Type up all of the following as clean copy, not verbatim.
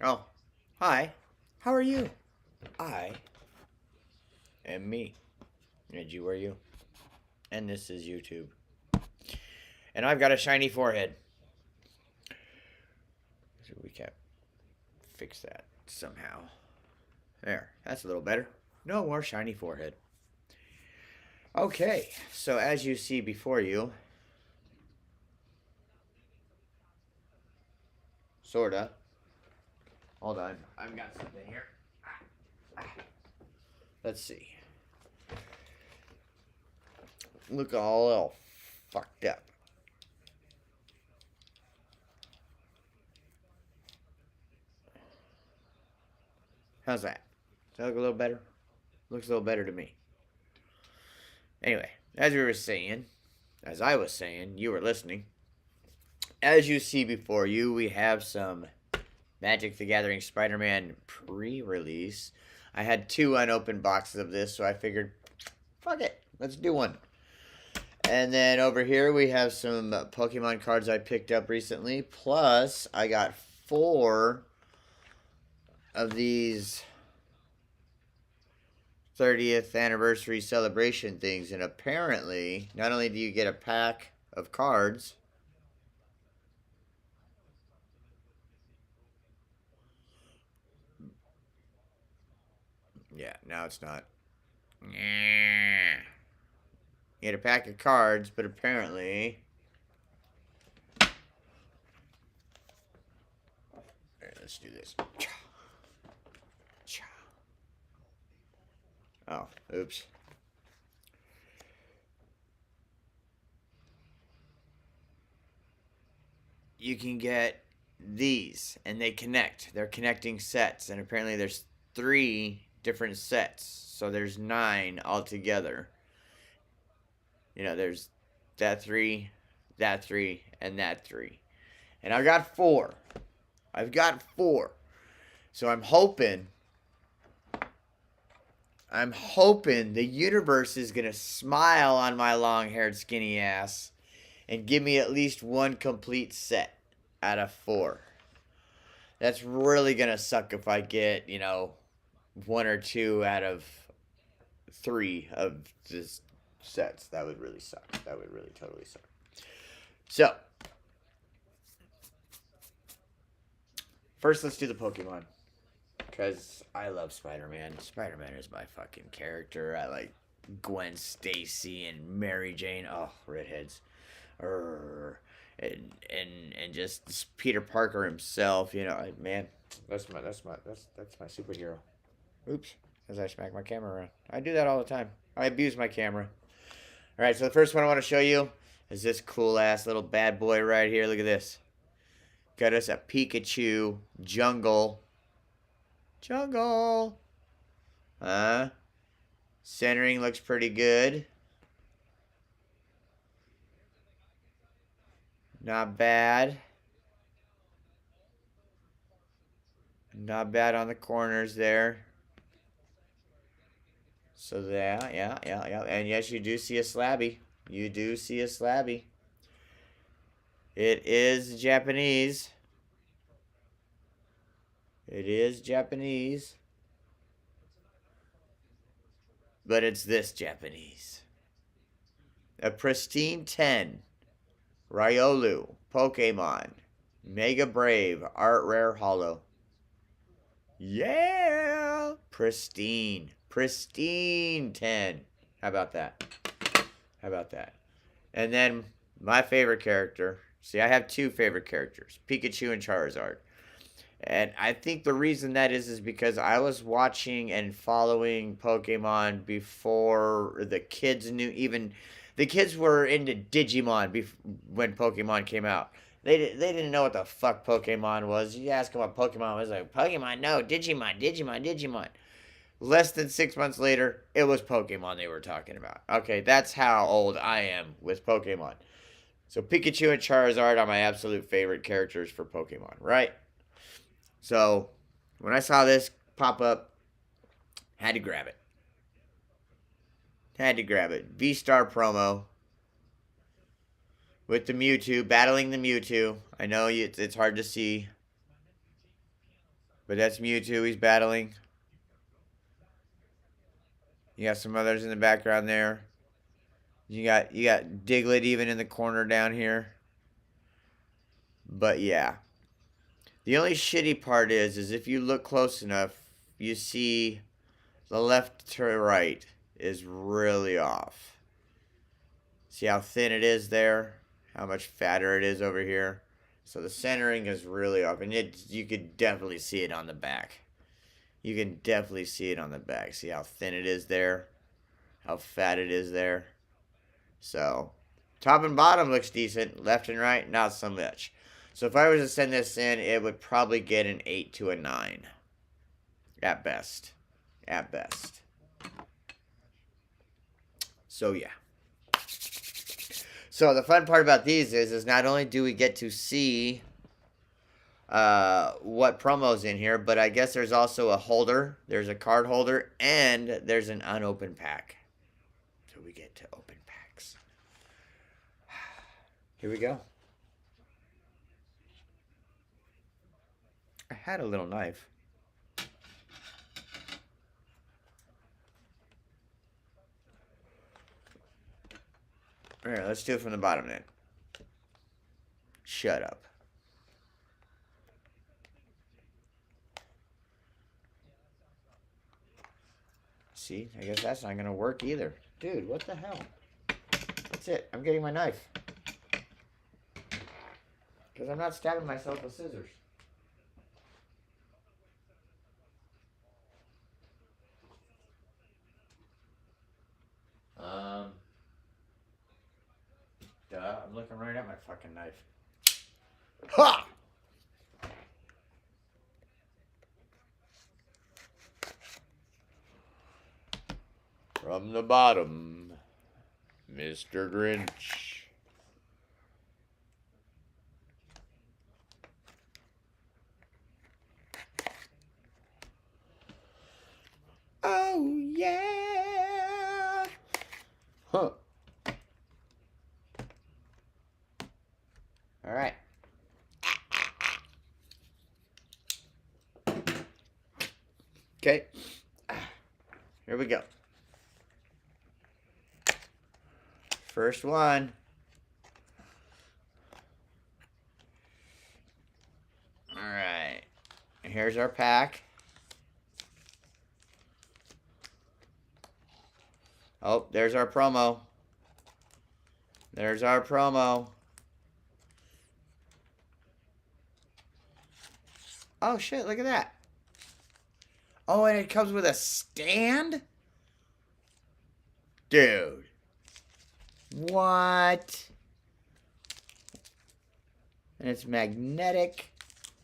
Oh, hi. How are you? I am me. And you are you. And this is YouTube. And I've got a shiny forehead. So we can fix that somehow. There, that's a little better. No more shiny forehead. Okay, so as you see before you, sorta. Hold on, I've got something here. Let's see. Look all fucked up. How's that? Does that look a little better? Looks a little better to me. Anyway, as we were saying, as I was saying, you were listening. As you see before you, we have some Magic the Gathering Spider-Man pre-release. I had 2 unopened boxes of this, so I figured, fuck it, let's do one. And then over here we have some Pokemon cards I picked up recently. Plus, I got 4 of these 30th anniversary celebration things. And apparently, not only do you get a pack of cards, yeah, now it's not. You get a pack of cards, but apparently... Alright, let's do this. Oh, oops. You can get these, and they connect. They're connecting sets, and apparently there's 3 different sets, so there's 9 altogether. You know, there's that 3, and that 3. And I've got 4. I've got 4. So I'm hoping the universe is going to smile on my long-haired skinny ass and give me at least 1 complete set out of 4. That's really going to suck if I get, 1 or 2 out of 3 of this sets. That would really suck. That would really totally suck. So, first let's do the Pokemon. Because I love Spider-Man. Spider-Man is my fucking character. I like Gwen Stacy and Mary Jane. Oh, redheads. And just Peter Parker himself, man, that's my superhero. Oops, as I smack my camera around. I do that all the time. I abuse my camera. Alright, so the first one I want to show you is this cool ass little bad boy right here. Look at this. Got us a Pikachu jungle. Centering looks pretty good. Not bad. Not bad on the corners there. So yeah. And yes, you do see a slabby. You do see a slabby. It is Japanese. It is Japanese. But it's this Japanese. A pristine 10. Riolu. Pokemon. Mega Brave. Art Rare Hollow. Yeah! Pristine. Pristine 10. How about that? How about that? And then my favorite character. See, I have 2 favorite characters. Pikachu and Charizard. And I think the reason that is because I was watching and following Pokemon before the kids knew even... The kids were into Digimon when Pokemon came out. They didn't know what the fuck Pokemon was. You ask them what Pokemon was, like, Pokemon, no, Digimon. Less than 6 months later, it was Pokemon they were talking about. Okay, that's how old I am with Pokemon. So Pikachu and Charizard are my absolute favorite characters for Pokemon, right? So, when I saw this pop up, had to grab it. V-Star promo. with the Mewtwo, battling the Mewtwo. I know it's hard to see, but that's Mewtwo he's battling. You got some others in the background there. You got Diglett even in the corner down here. But yeah. The only shitty part is if you look close enough, you see the left to right is really off. See how thin it is there? How much fatter it is over here? So the centering is really off. And you could definitely see it on the back. You can definitely see it on the back. See how thin it is there? How fat it is there? So, top and bottom looks decent. Left and right, not so much. So if I was to send this in, it would probably get an 8 to a 9. At best. At best. So, yeah. So the fun part about these is not only do we get to see what promo's in here, but I guess there's also a holder, there's a card holder, and there's an unopened pack. So we get to open packs. Here we go. I had a little knife. Alright, let's do it from the bottom then. Shut up. See, I guess that's not going to work either. Dude, what the hell? That's it. I'm getting my knife. Because I'm not stabbing myself with scissors. Duh, I'm looking right at my fucking knife. Ha! From the bottom, Mr. Grinch. Oh, yeah. Huh. All right. Okay. Here we go. First one. All right. Here's our pack. Oh, there's our promo. There's our promo. Oh, shit, look at that. Oh, and it comes with a stand? Dude. What? And it's magnetic.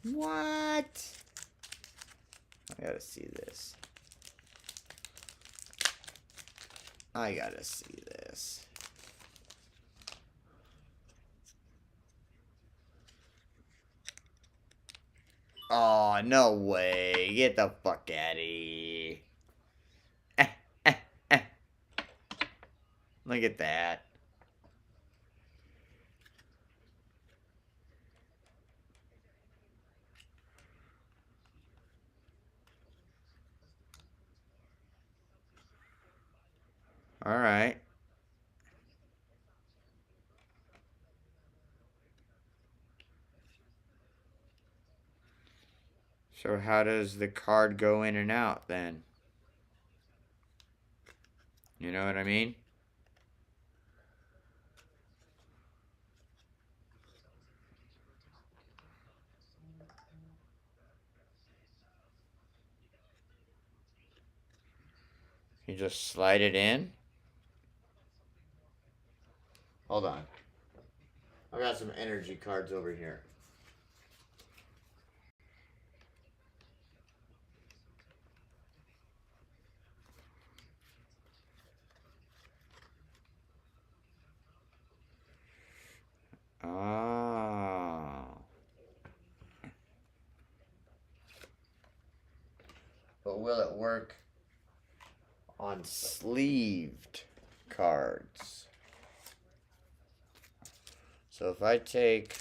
What? I gotta see this. I gotta see this. Oh, no way. Get the fuck out of here. Look at that. All right. So how does the card go in and out then? You know what I mean? You just slide it in? Hold on. I got some energy cards over here. Oh. But will it work on sleeved cards? So if I take...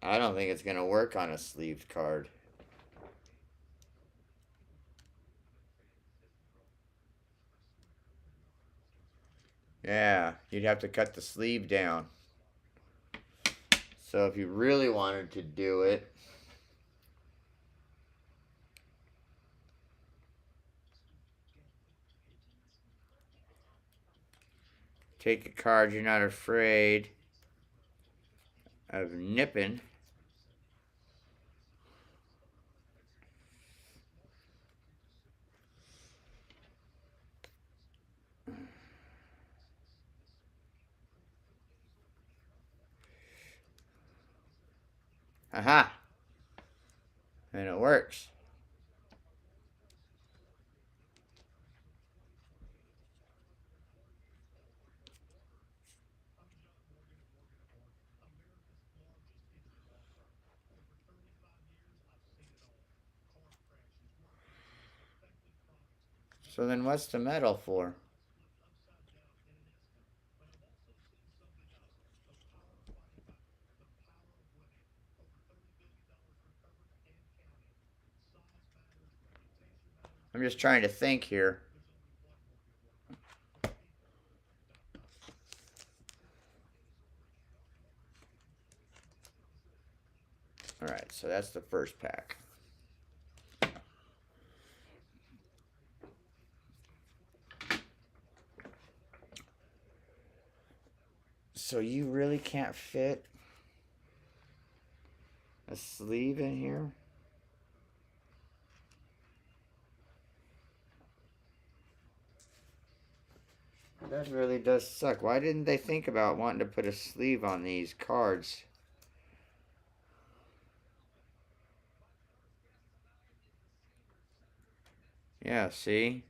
I don't think it's going to work on a sleeved card. Yeah, you'd have to cut the sleeve down. So if you really wanted to do it, take a card you're not afraid of nipping. Aha! And it works. So then what's the metal for? I'm just trying to think here. Alright, so that's the first pack. So you really can't fit a sleeve in here? That really does suck. Why didn't they think about wanting to put a sleeve on these cards? Yeah, see?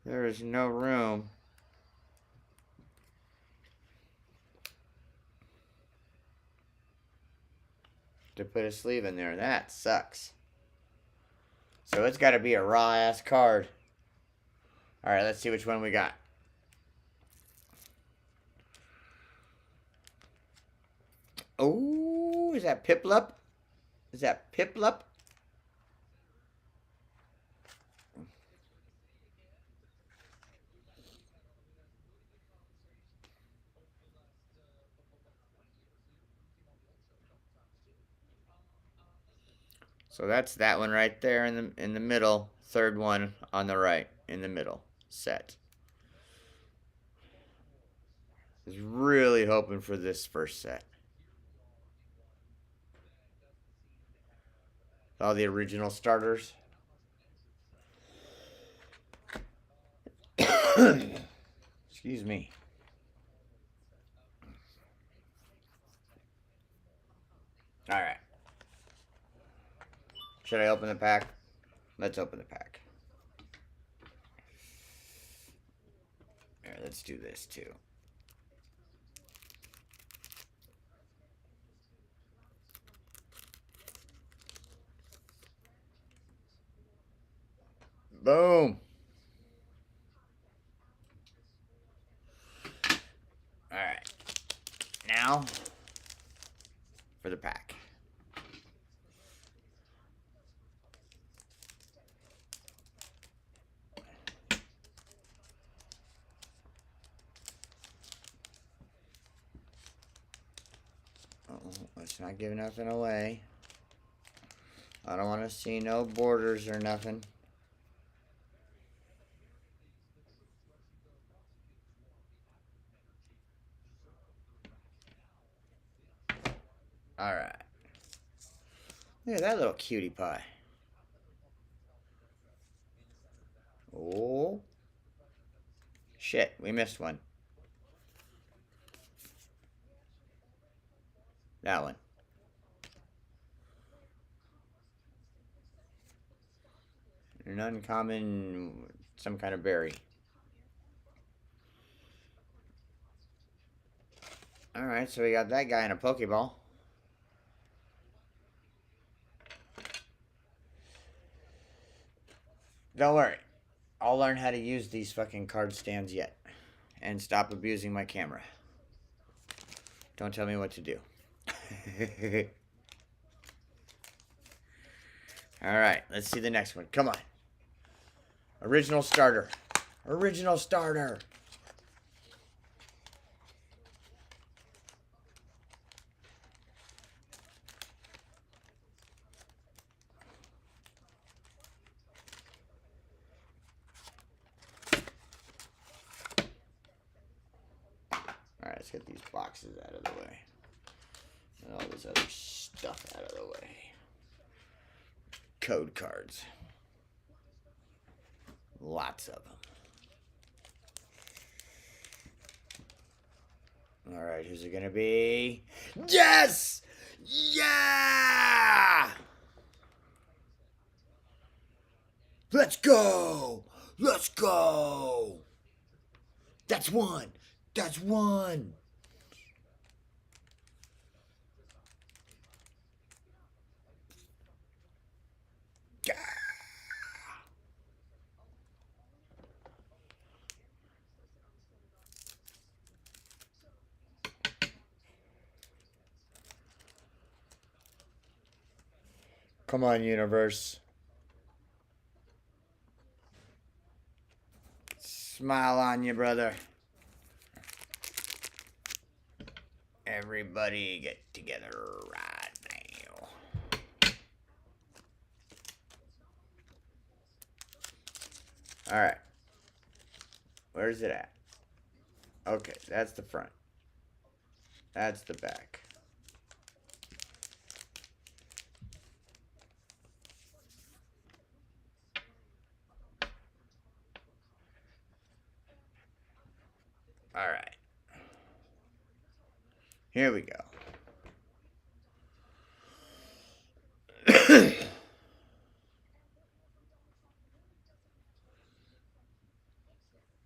There is no room to put a sleeve in there. That sucks. So it's got to be a raw-ass card. Alright, let's see which one we got. Oh, is that Piplup? Is that Piplup? So that's that one right there in the middle. Third one on the right in the middle set. I was really hoping for this first set. All the original starters. Excuse me. Alright. Should I open the pack? Let's open the pack. Alright, let's do this too. Boom. Alright. Now, for the pack. Let's not give nothing away. I don't want to see no borders or nothing. Alright. Look at that little cutie pie. Oh. Shit, we missed one. That one. An uncommon, some kind of berry. Alright, so we got that guy in a Pokeball. Don't worry. I'll learn how to use these fucking card stands yet. and stop abusing my camera. Don't tell me what to do. Alright, let's see the next one. Come on. Original starter. Original starter. Alright, let's get these boxes out of the way. And all this other stuff out of the way. Code cards. Lots of them. Alright, who's it gonna be? Yes! Yeah! Let's go! Let's go! That's one! That's one! Yeah! Come on, universe. Smile on you, brother. Everybody get together right now. Alright. Where's it at? Okay, that's the front. That's the back. Alright. Here we go.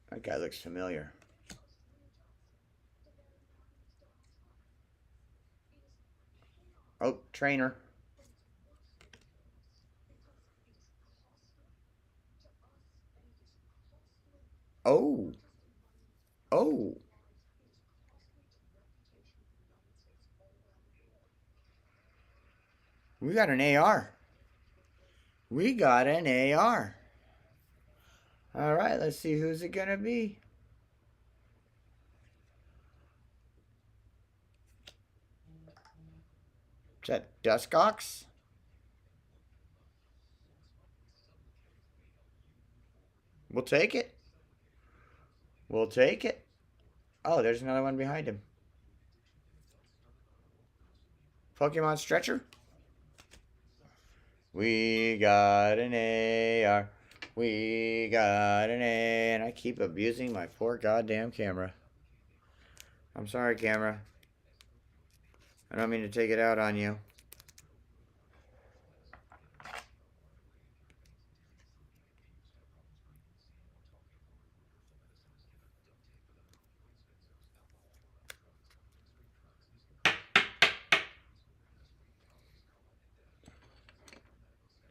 That guy looks familiar. Oh, trainer. Oh. Oh. We got an AR. We got an AR. All right, let's see who's it gonna be. Is that Duskox? We'll take it. We'll take it. Oh, there's another one behind him. Pokemon Stretcher. We got an AR. We got an A. And I keep abusing my poor goddamn camera. I'm sorry, camera. I don't mean to take it out on you.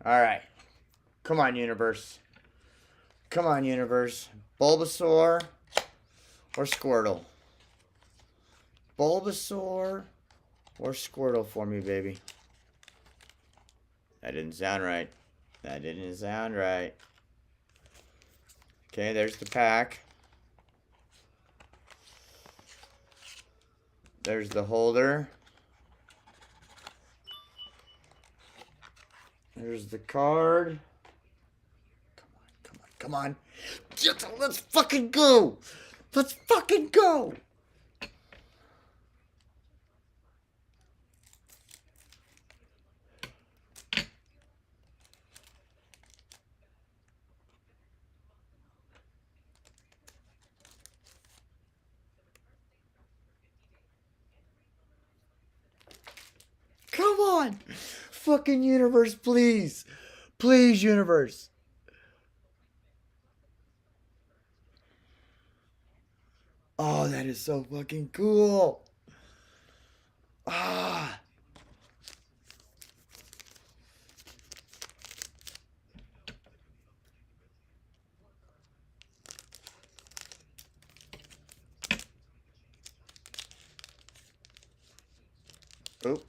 Alright. Come on, universe. Come on, universe. Bulbasaur or Squirtle? Bulbasaur or Squirtle for me, baby. That didn't sound right. That didn't sound right. Okay, there's the pack. There's the holder. There's the card. Come on, come on, come on. Yes, let's fucking go. Let's fucking go. Come on. Fucking universe, please. Please, universe. Oh, that is so fucking cool. Ah. Oop.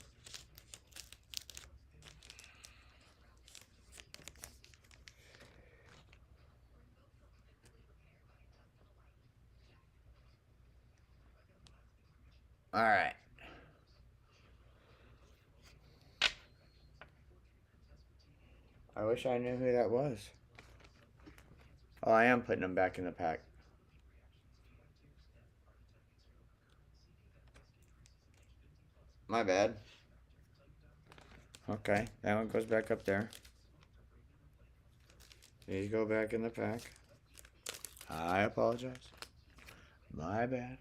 All right. I wish I knew who that was. Oh, I am putting them back in the pack. My bad. Okay, that one goes back up there. These go back in the pack. I apologize. My bad.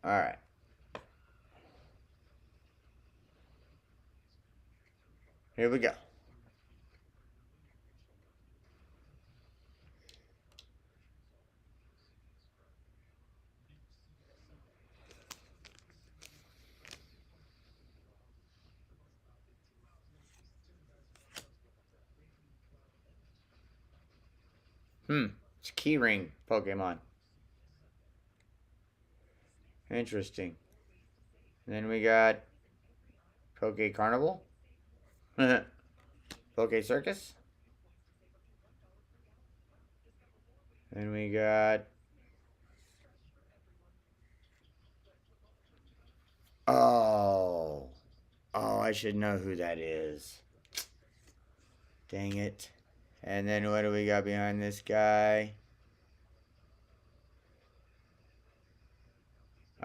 Alright. Here we go. It's keyring Pokemon. Interesting. And then we got Poke Carnival. Poke Circus. Then we got... Oh. Oh, I should know who that is. Dang it. And then what do we got behind this guy?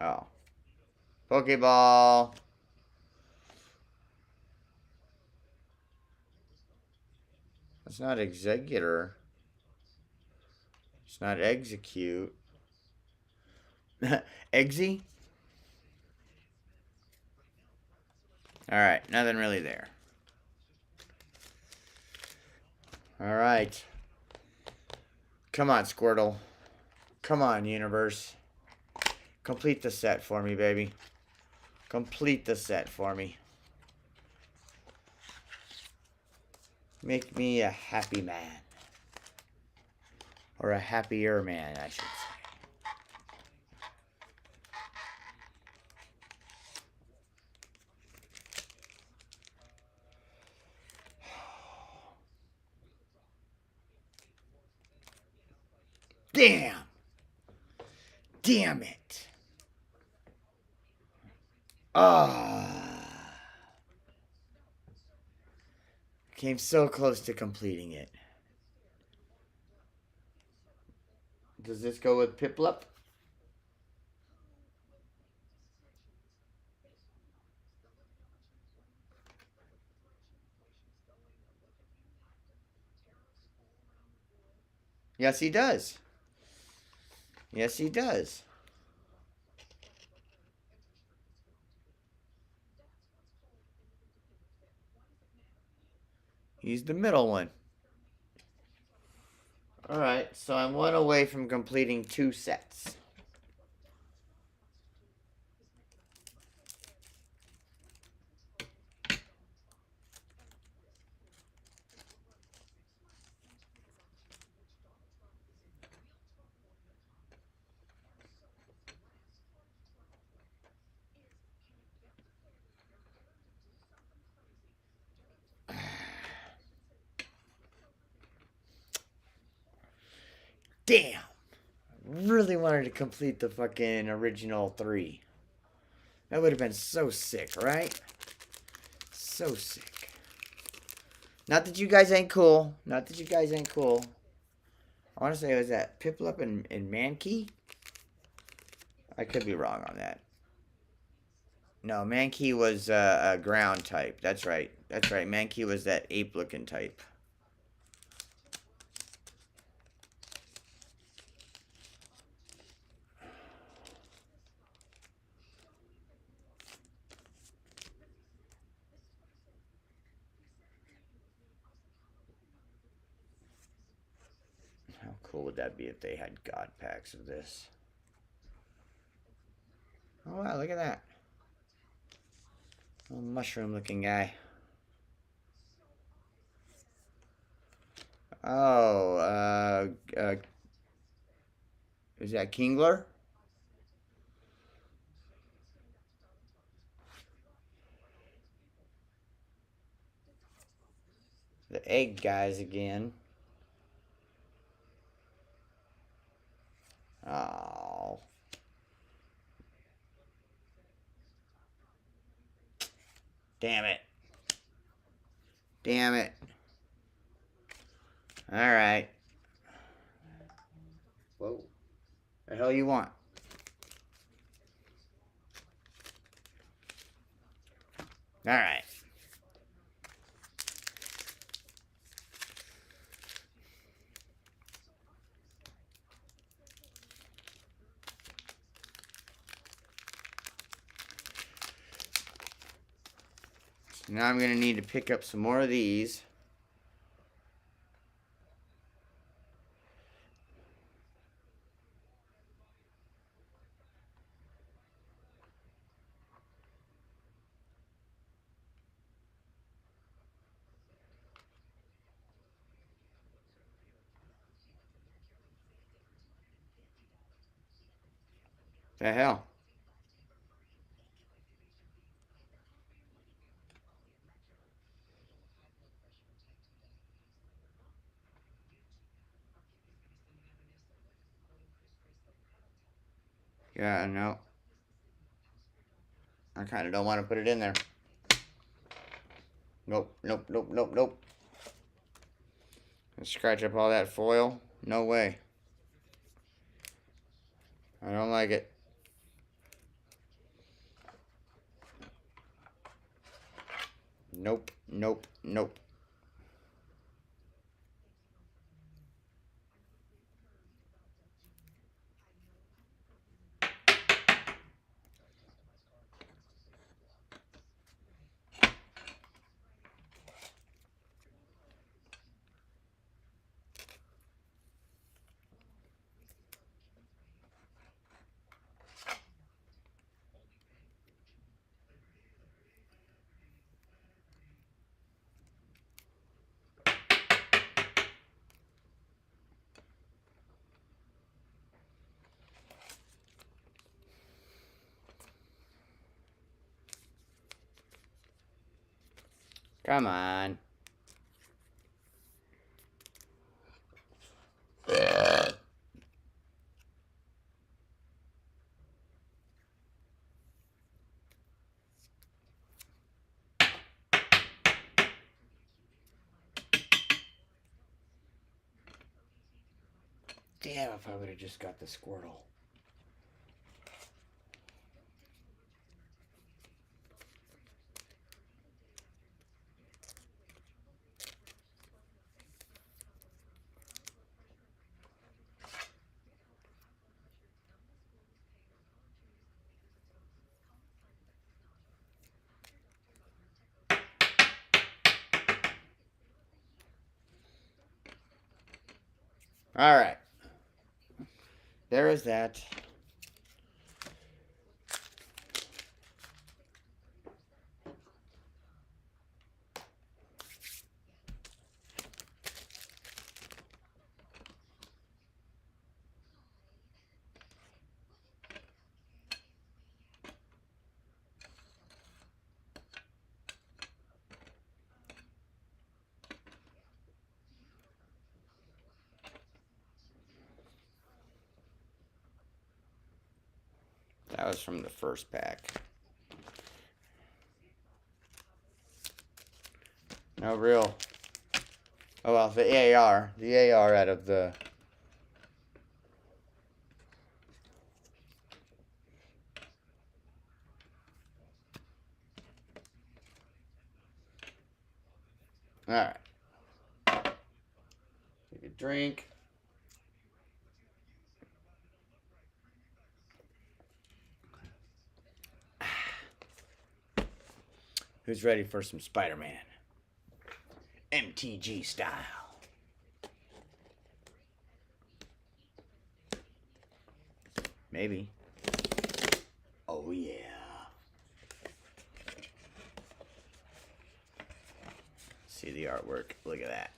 Oh. Pokeball. That's not Executor. It's not Execute. Eggsy? Alright, nothing really there. Alright. Come on, Squirtle. Come on, universe. Complete the set for me, baby. Complete the set for me. Make me a happy man. Or a happier man, I should say. Damn! Damn it! Ah! Came so close to completing it. Does this go with Piplup? Yes, he does. Yes, he does. He's the middle one. Alright, so I'm one away from completing 2 sets. Damn! Really wanted to complete the fucking original 3. That would have been so sick, right? So sick. Not that you guys ain't cool. Not that you guys ain't cool. I want to say it was that Piplup and Mankey? I could be wrong on that. No, Mankey was a ground type. That's right. That's right. Mankey was that ape-looking type. How cool would that be if they had God packs of this? Oh, wow, look at that. Little mushroom-looking guy. Oh, is that Kingler? egg guys again. Oh. Damn it. Damn it. Alright. Whoa. The hell you want? Alright. Now I'm going to need to pick up some more of these. The hell? Yeah, no. I kind of don't want to put it in there. Nope, nope, nope, nope, nope. Scratch up all that foil? No way. I don't like it. Nope, nope, nope. Come on. Damn, if I would have just got the Squirtle. Alright. There is that. That was from the first pack. No real. Oh well, the AR. The AR out of the... Alright. Take a drink. Who's ready for some Spiderman? MTG style. Maybe. Oh yeah. See the artwork. Look at that.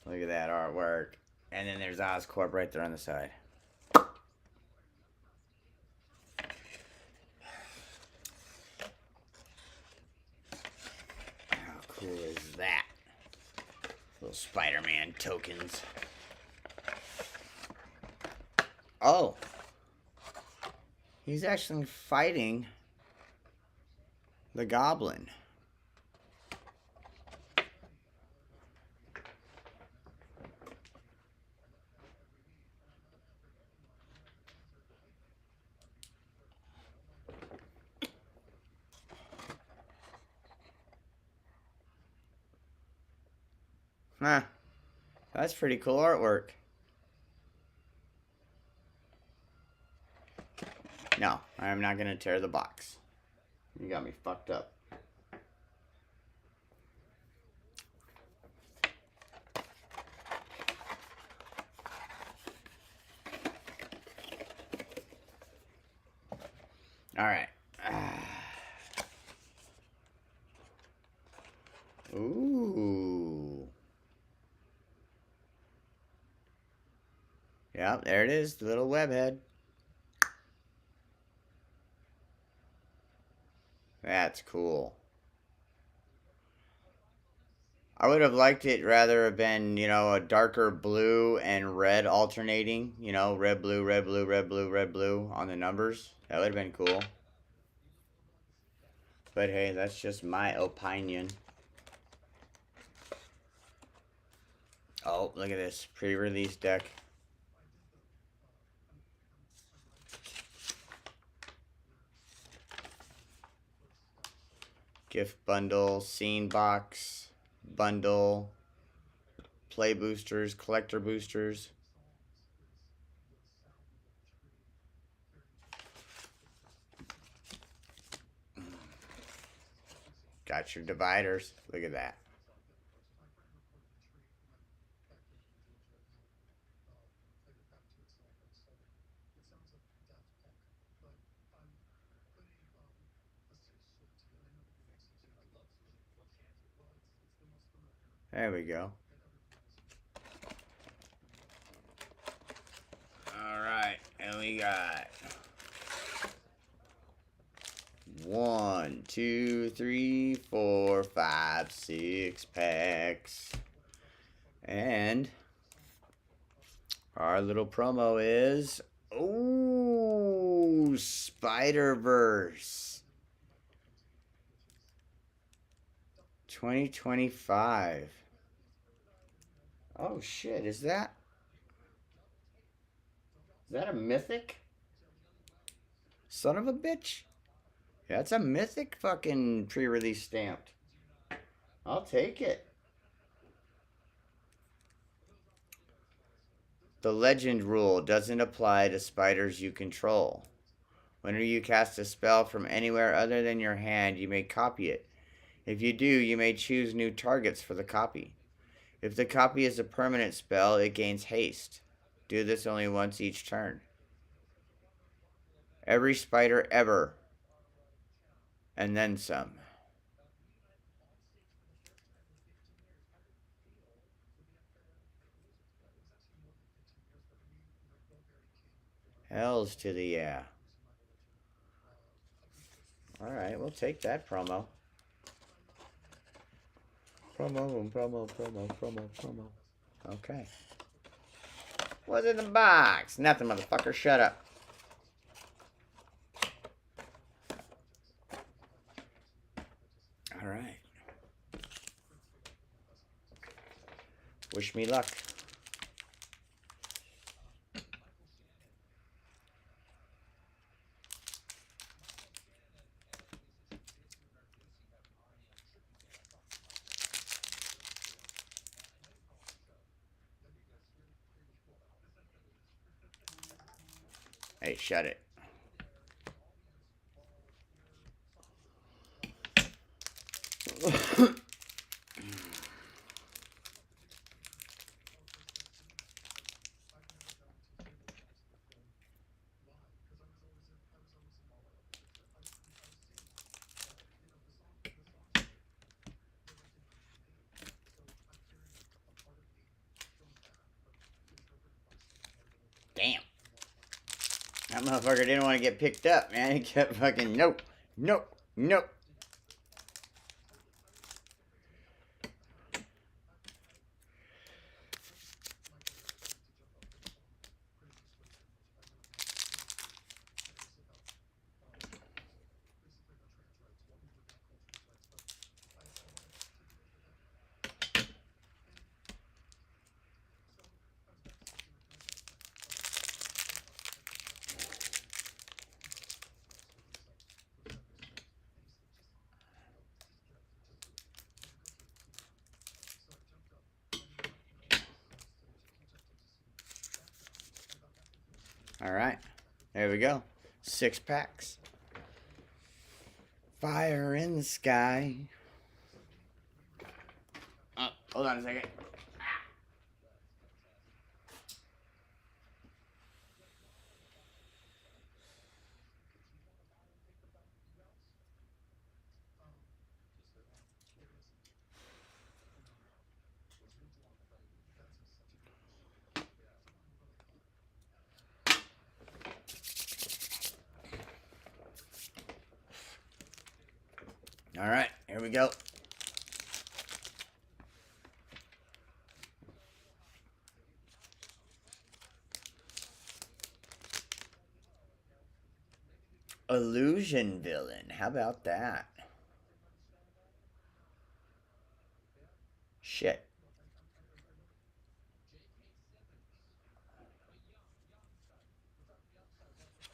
Look at that artwork. And then there's Oscorp right there on the side. How cool is that? Little Spider-Man tokens. Oh. He's actually fighting the Goblin. Huh. That's pretty cool artwork. No, I'm not going to tear the box. You got me fucked up. All right. Ooh. Yep, there it is, the little web head. That's cool. I would have liked it rather have been, you know, a darker blue and red alternating. You know, red, blue, red, blue, red, blue, red, blue on the numbers. That would have been cool. But hey, that's just my opinion. Oh, look at this pre-release deck. Gift bundle, scene box, bundle, play boosters, collector boosters. Got your dividers. Look at that. There we go. Alright, and we got 1, 2, 3, 4, 5, 6 packs. And our little promo is, ooh, Spider-Verse 2025. Oh shit, is that a mythic? Son of a bitch. Yeah, that's a mythic fucking pre-release stamped. I'll take it. The legend rule doesn't apply to spiders you control. Whenever you cast a spell from anywhere other than your hand, you may copy it. If you do, you may choose new targets for the copy. If the copy is a permanent spell, it gains haste. Do this only once each turn. Every spider ever. And then some. Hells to the yeah. Alright, we'll take that promo. Promo. Okay. What's in the box? Nothing, motherfucker. Shut up. Alright. Wish me luck. Hey, shut it. Damn. That motherfucker didn't want to get picked up, man. He kept fucking, nope. All right. There we go. 6 packs. Fire in the sky. Oh, hold on a second. All right, here we go. Illusion Villain. How about that? Shit.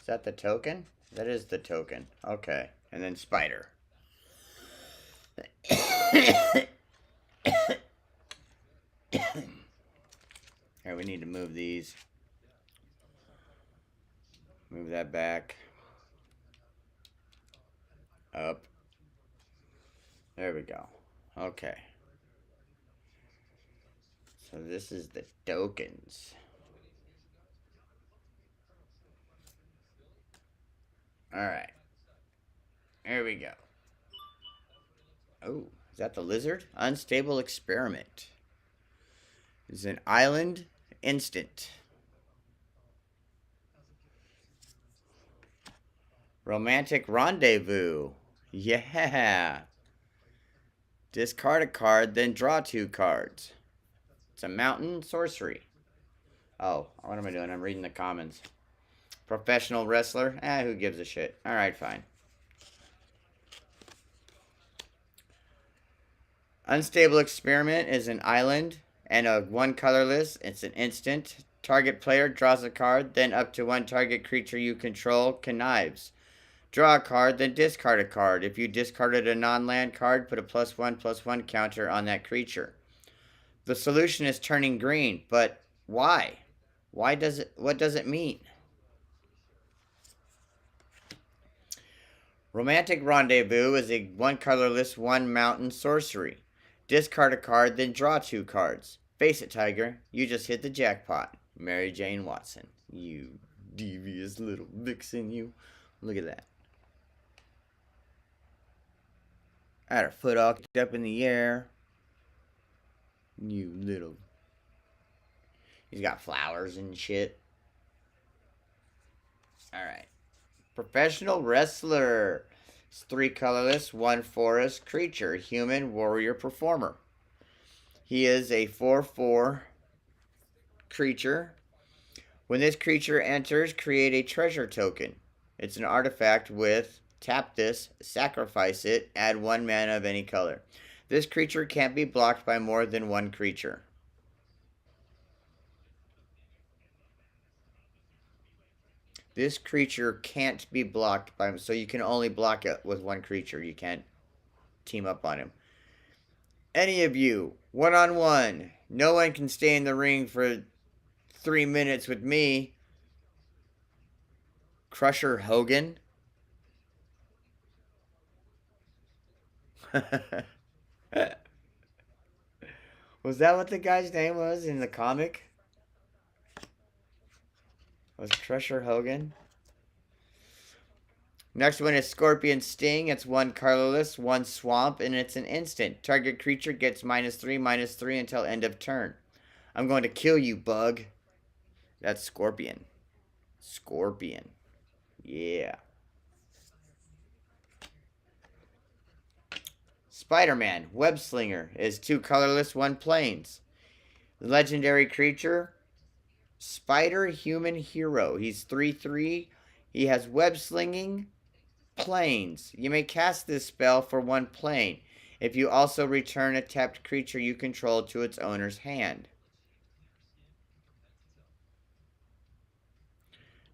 Is that the token? That is the token. Okay. And then Spider. Here, we need to move these. Move that back. Up. There we go. Okay. So this is the tokens. Alright. There we go. Oh, is that the lizard? Unstable Experiment. It's an island instant. Romantic Rendezvous. Yeah. Discard a card, then draw 2 cards. It's a mountain sorcery. Oh, what am I doing? I'm reading the comments. Professional wrestler? Who gives a shit? Alright, fine. Unstable Experiment is an island and a 1 colorless. It's an instant. Target player draws a card, then up to 1 target creature you control connives. Draw a card, then discard a card. If you discarded a non-land card, put a +1/+1 counter on that creature. The solution is turning green, but why? What does it mean? Romantic Rendezvous is a 1 colorless 1 mountain sorcery. Discard a card, then draw 2 cards. Face it, Tiger, you just hit the jackpot. Mary Jane Watson. You devious little vixen, you. Look at that. I had her foot all kicked up in the air. You little. He's got flowers and shit. Alright. Professional wrestler. It's 3 colorless, 1 forest creature. Human warrior performer. He is a 4/4 creature. When this creature enters, create a treasure token. It's an artifact with tap this, sacrifice it, add 1 mana of any color. This creature can't be blocked by more than 1 creature. This creature can't be blocked by him, so you can only block it with 1 creature. You can't team up on him. Any of you, 1-on-1. No one can stay in the ring for 3 minutes with me. Crusher Hogan. Was that what the guy's name was in the comic? Was Crusher Hogan? Next one is Scorpion Sting. It's 1 colorless, 1 swamp, and it's an instant. Target creature gets -3/-3 until end of turn. I'm going to kill you, bug. That's Scorpion. Scorpion. Yeah. Spiderman, Web Slinger, is 2 colorless, 1 plains. Legendary creature, Spider Human Hero. He's 3/3. He has web slinging, plains. You may cast this spell for 1 plane. If you also return a tapped creature you control to its owner's hand.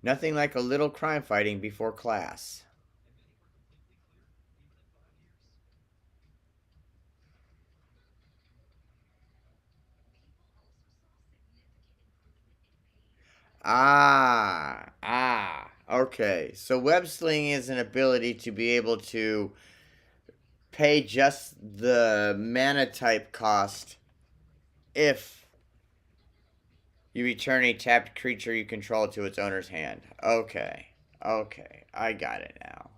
Nothing like a little crime fighting before class. Okay. So web sling is an ability to be able to pay just the mana type cost if you return a tapped creature you control to its owner's hand. Okay. Okay. I got it now.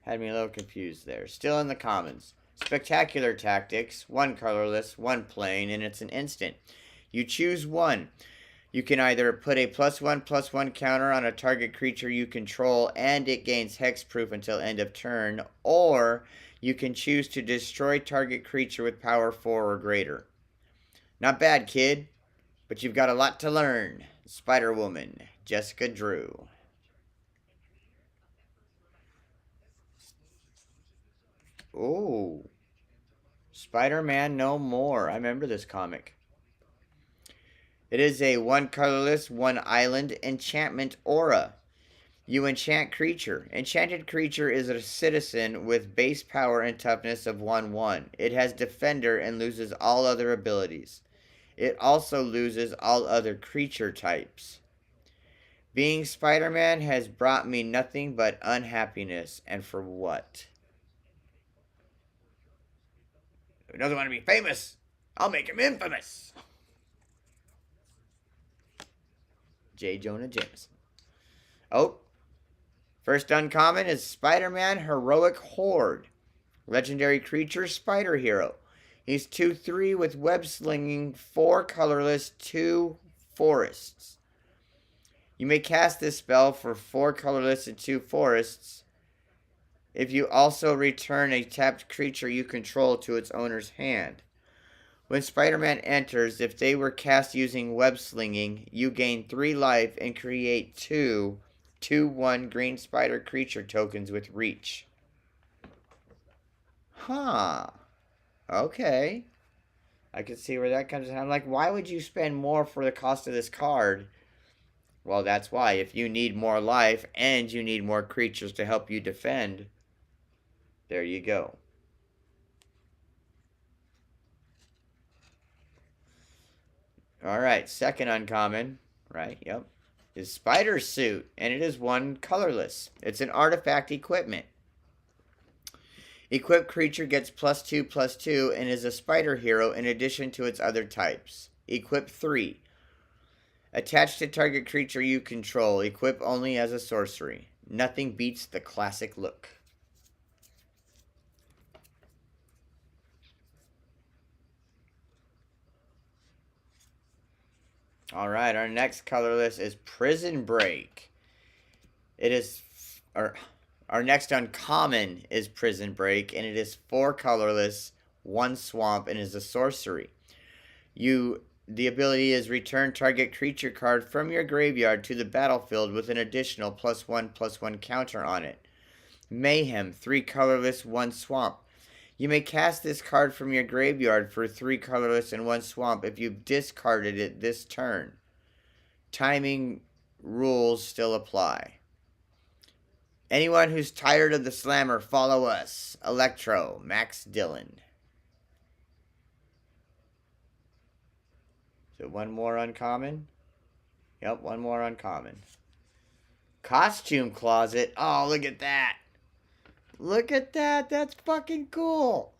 Had me a little confused there. Still in the commons. Spectacular Tactics. 1 colorless, 1 plain, and it's an instant. You choose 1. You can either put a +1/+1 counter on a target creature you control and it gains hexproof until end of turn, or you can choose to destroy target creature with power 4 or greater. Not bad, kid, but you've got a lot to learn. Spider-Woman, Jessica Drew. Oh, Spider-Man No More. I remember this comic. It is a 1 colorless, 1 island enchantment aura. You enchant creature. Enchanted creature is a citizen with base power and toughness of 1/1. It has defender and loses all other abilities. It also loses all other creature types. Being Spider-Man has brought me nothing but unhappiness, and for what? Who doesn't want to be famous? I'll make him infamous. J. Jonah Jameson. Oh, first uncommon is Spider-Man Heroic Horde. Legendary creature, Spider Hero. He's 2/3 with web slinging, 4 colorless, 2 forests. You may cast this spell for 4 colorless and 2 forests if you also return a tapped creature you control to its owner's hand. When Spider-Man enters, if they were cast using web slinging, you gain 3 life and create 2/1 green spider creature tokens with reach. Huh. Okay. I can see where that comes in. I'm like, why would you spend more for the cost of this card? Well, that's why. If you need more life and you need more creatures to help you defend, there you go. Alright, second uncommon, right, yep, is Spider Suit, and it is 1 colorless. It's an artifact equipment. Equipped creature gets +2/+2 and is a spider hero in addition to its other types. Equip 3. Attached to target creature you control. Equip only as a sorcery. Nothing beats the classic look. Alright, our next colorless is Prison Break. It is... Our next uncommon is Prison Break, and it is 4 colorless, 1 swamp, and is a sorcery. The ability is return target creature card from your graveyard to the battlefield with an additional +1/+1 counter on it. Mayhem, 3 colorless, 1 swamp. You may cast this card from your graveyard for 3 colorless and 1 swamp if you've discarded it this turn. Timing rules still apply. Anyone who's tired of the slammer, follow us. Electro, Max Dillon. So 1 more uncommon. Yep, 1 more uncommon. Costume Closet. Oh, look at that. Look at that. That's fucking cool.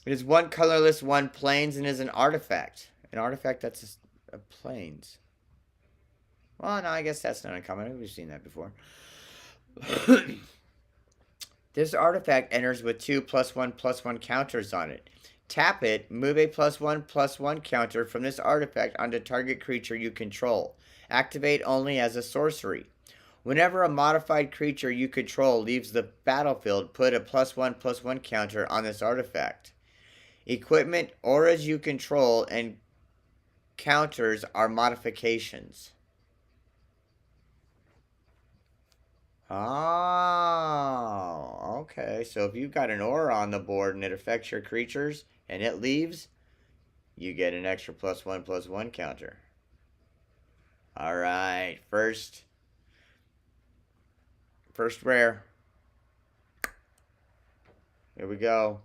It is 1 colorless, 1 plains, and is an artifact. An artifact that's a plains. Well, no, I guess that's not uncommon. We've seen that before. This artifact enters with 2 +1/+1 counters on it. Tap it, move a +1/+1 counter from this artifact onto target creature you control. Activate only as a sorcery. Whenever a modified creature you control leaves the battlefield, put a +1/+1 counter on this artifact. Equipment, auras you control, and counters are modifications. Oh, okay. So if you've got an aura on the board and it affects your creatures and it leaves, you get an extra +1/+1 counter. Alright, first rare. Here we go.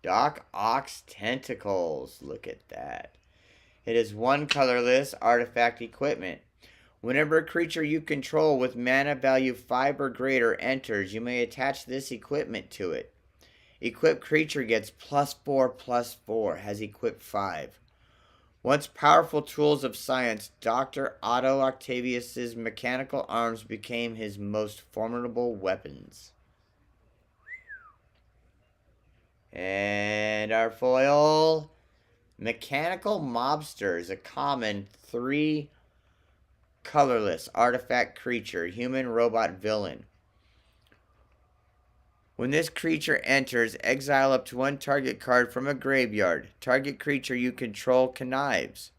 Doc Ock's Tentacles. Look at that. It is one colorless artifact equipment. Whenever a creature you control with mana value 5 or greater enters, you may attach this equipment to it. Equipped creature gets +4/+4, has equipped 5. Once powerful tools of science, Dr. Otto Octavius's mechanical arms became his most formidable weapons. And our foil, Mechanical Mobster, is a common 3 colorless artifact creature, human robot villain. When this creature enters, exile up to 1 target card from a graveyard. Target creature you control connives.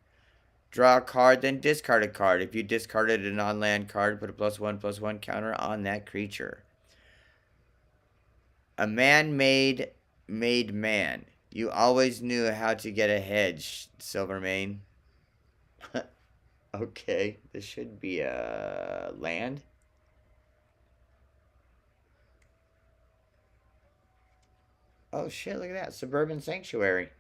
Draw a card, then discard a card. If you discarded a non-land card, put a +1/+1 counter on that creature. A man-made man. You always knew how to get ahead, Silvermane. Okay, this should be a land. Oh shit, look at that. Suburban Sanctuary.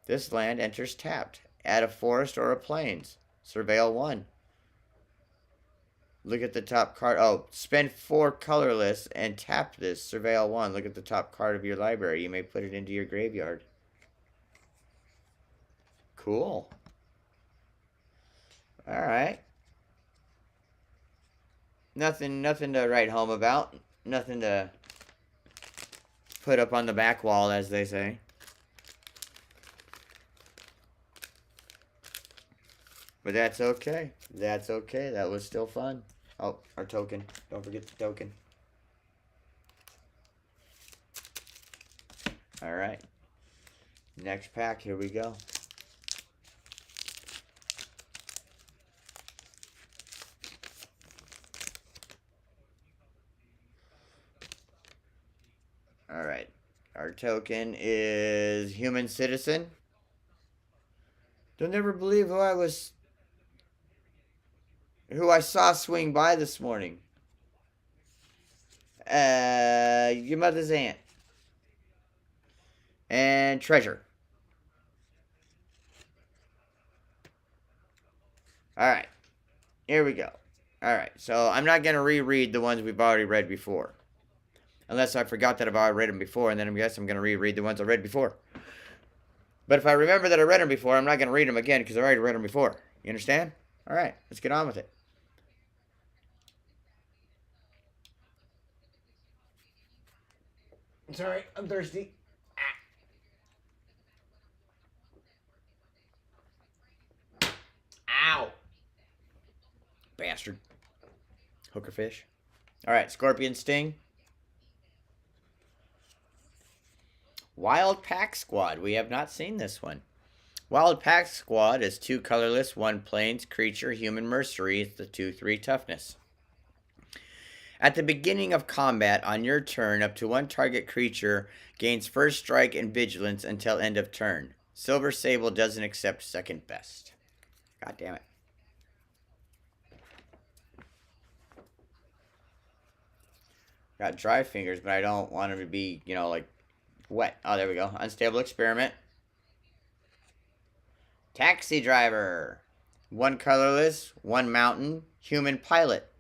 This land enters tapped. Add a forest or a plains. Surveil 1. Look at the top card. Oh, spend 4 colorless and tap this. Surveil 1. Look at the top card of your library. You may put it into your graveyard. Cool. Alright. Nothing to write home about. Nothing to put up on the back wall, as they say. But that's okay. That's okay. That was still fun. Oh, our token. Don't forget the token. Alright. Next pack. Here we go. Alright. Our token is Human Citizen. Don't ever believe who I saw swing by this morning. Your mother's aunt. And Treasure. Alright. Here we go. Alright, so I'm not going to reread the ones we've already read before. Unless I forgot that I've already read them before, and then I guess I'm going to reread the ones I read before. But if I remember that I read them before, I'm not going to read them again because I already read them before. You understand? Alright, let's get on with it. Sorry, I'm thirsty. Ow! Bastard. Hooker fish. Alright, Scorpion Sting. Wild Pack Squad. We have not seen this one. Wild Pack Squad is 2 colorless, 1 plains creature, human mercenary. It's the 2/3 toughness. At the beginning of combat on your turn, up to 1 target creature gains first strike and vigilance until end of turn. Silver Sable doesn't accept second best. God damn it. Got dry fingers, but I don't want them to be, you know, like wet. Oh, there we go. Unstable Experiment. Taxi Driver. 1 colorless, 1 mountain, human pilot.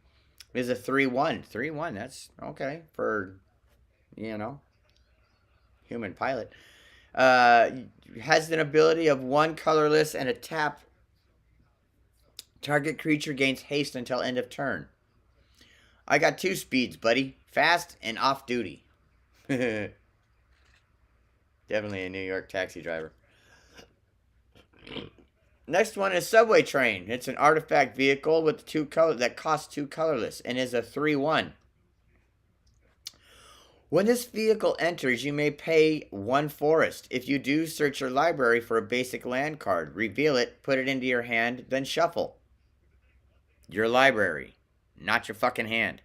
It is a 3/1. 3/1, that's okay for, you know, human pilot. Has an ability of 1 colorless and a tap. Target creature gains haste until end of turn. I got 2 speeds, buddy. Fast and off duty. Definitely a New York taxi driver. Next one is Subway Train. It's an artifact vehicle with 2 color that costs 2 colorless and is a 3/1. When this vehicle enters, you may pay 1 forest. If you do, search your library for a basic land card. Reveal it, put it into your hand, then shuffle. Your library, not your fucking hand.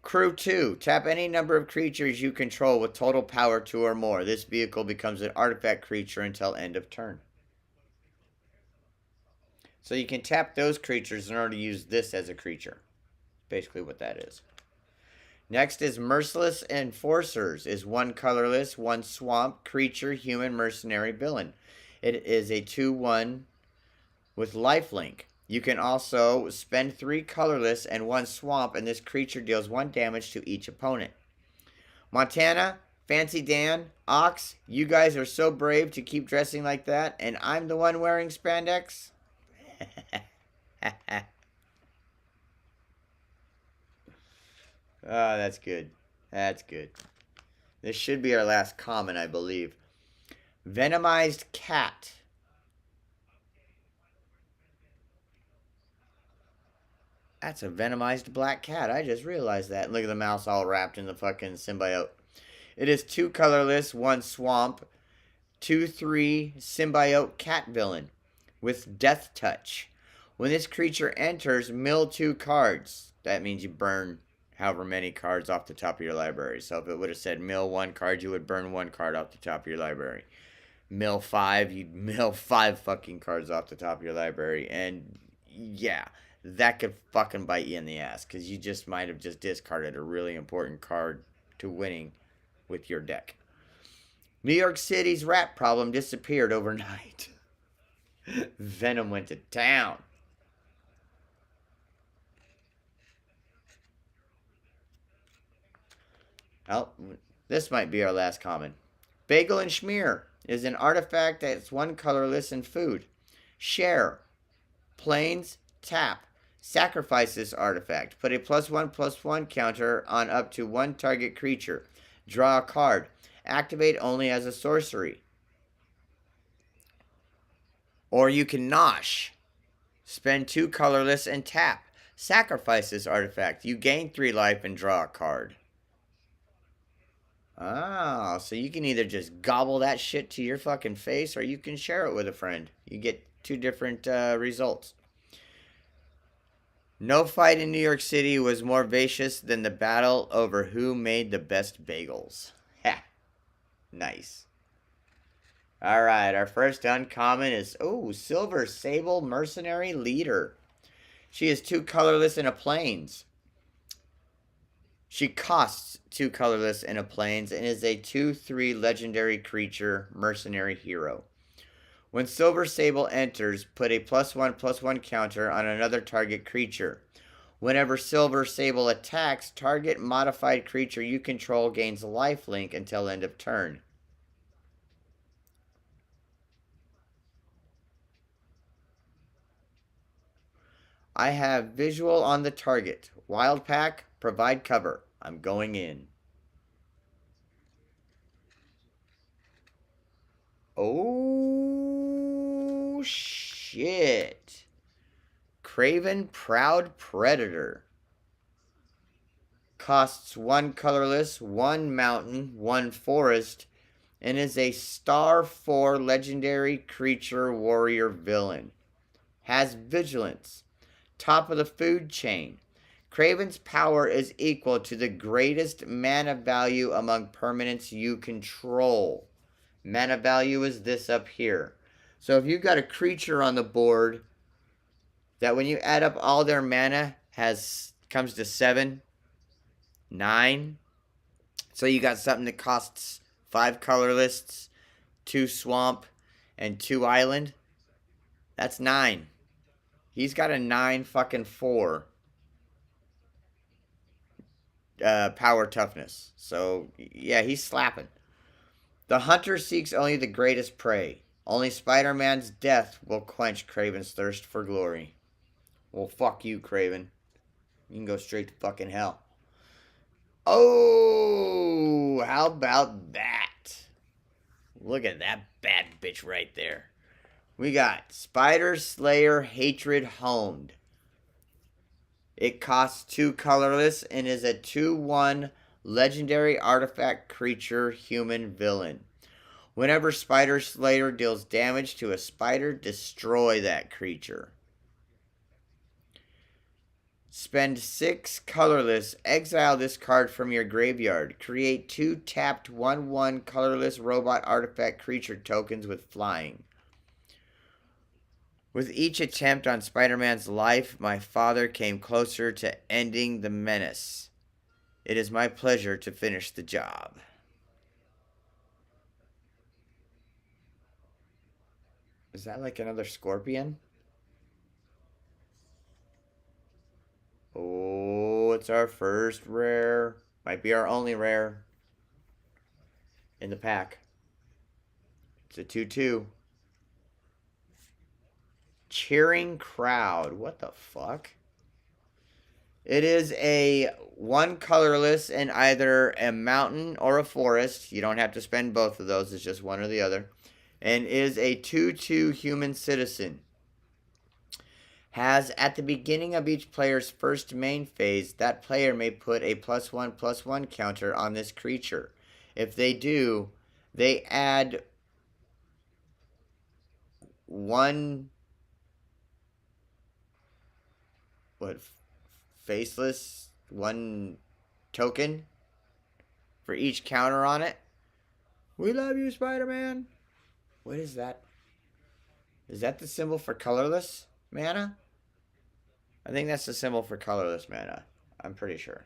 Crew 2. Tap any number of creatures you control with total power 2 or more. This vehicle becomes an artifact creature until end of turn. So you can tap those creatures in order to use this as a creature. Basically what that is. Next is Merciless Enforcers. Is one colorless, one swamp, creature, human, mercenary, villain. It is a 2/1 with lifelink. You can also spend 3 colorless and 1 swamp, and this creature deals 1 damage to each opponent. Montana, Fancy Dan, Ox, you guys are so brave to keep dressing like that, and I'm the one wearing spandex? Oh, that's good. That's good. This should be our last comment, I believe. Venomized cat. That's a venomized black cat. I just realized that. And look at the mouse all wrapped in the fucking symbiote. It is 2 colorless, 1 swamp, 2/3 symbiote cat villain with death touch. When this creature enters, mill 2 cards. That means you burn however many cards off the top of your library. So if it would have said mill 1 card, you would burn 1 card off the top of your library. Mill 5, you'd mill 5 fucking cards off the top of your library. And yeah, that could fucking bite you in the ass, because you just might have just discarded a really important card to winning with your deck. New York City's rat problem disappeared overnight. Venom went to town. Oh, this might be our last comment. Bagel and Schmear is an artifact that's 1 colorless and food. Share. Plains, tap. Sacrifice this artifact. Put a +1/+1 counter on up to 1 target creature. Draw a card. Activate only as a sorcery. Or you can Nosh. Spend 2 colorless and tap. Sacrifice this artifact. You gain 3 life and draw a card. Oh, so you can either just gobble that shit to your fucking face, or you can share it with a friend. You get 2 different results. No fight in New York City was more vicious than the battle over who made the best bagels. Ha! Nice. Alright, our first uncommon is, Silver Sable Mercenary Leader. She is 2 colorless and a plains. She costs 2 colorless and a plains and is a 2/3 legendary creature, mercenary hero. When Silver Sable enters, put a +1/+1 counter on another target creature. Whenever Silver Sable attacks, target modified creature you control gains lifelink until end of turn. I have visual on the target. Wild Pack, provide cover. I'm going in. Oh, shit. Craven Proud Predator. Costs 1 colorless, 1 mountain, 1 forest, and is a star 4 legendary creature warrior villain. Has vigilance. Top of the food chain. Craven's power is equal to the greatest mana value among permanents you control. Mana value is this up here. So if you've got a creature on the board that when you add up all their mana comes to 7, 9. So you got something that costs 5 colorless, 2 swamp, and 2 island. That's 9. He's got a 9 fucking 4 power toughness. So yeah, he's slapping. The hunter seeks only the greatest prey. Only Spider-Man's death will quench Craven's thirst for glory. Well, fuck you, Craven. You can go straight to fucking hell. Oh, how about that? Look at that bad bitch right there. We got Spider Slayer Hatred Homed. It costs 2 colorless and is a 2/1 legendary artifact creature human villain. Whenever Spider Slayer deals damage to a spider, destroy that creature. Spend 6 colorless, exile this card from your graveyard. Create 2 tapped 1/1 colorless robot artifact creature tokens with flying. With each attempt on Spider-Man's life, my father came closer to ending the menace. It is my pleasure to finish the job. Is that like another scorpion? Oh, it's our first rare. Might be our only rare in the pack. It's a 2-2. Cheering crowd. What the fuck? It is a one colorless in either a mountain or a forest. You don't have to spend both of those. It's just one or the other. And is a 2-2 human citizen. Has at the beginning of each player's first main phase, that player may put a +1/+1 counter on this creature. If they do, they add one faceless one token for each counter on it. We love you, Spider-Man. What is that? Is that the symbol for colorless mana? I think that's the symbol for colorless mana. I'm pretty sure.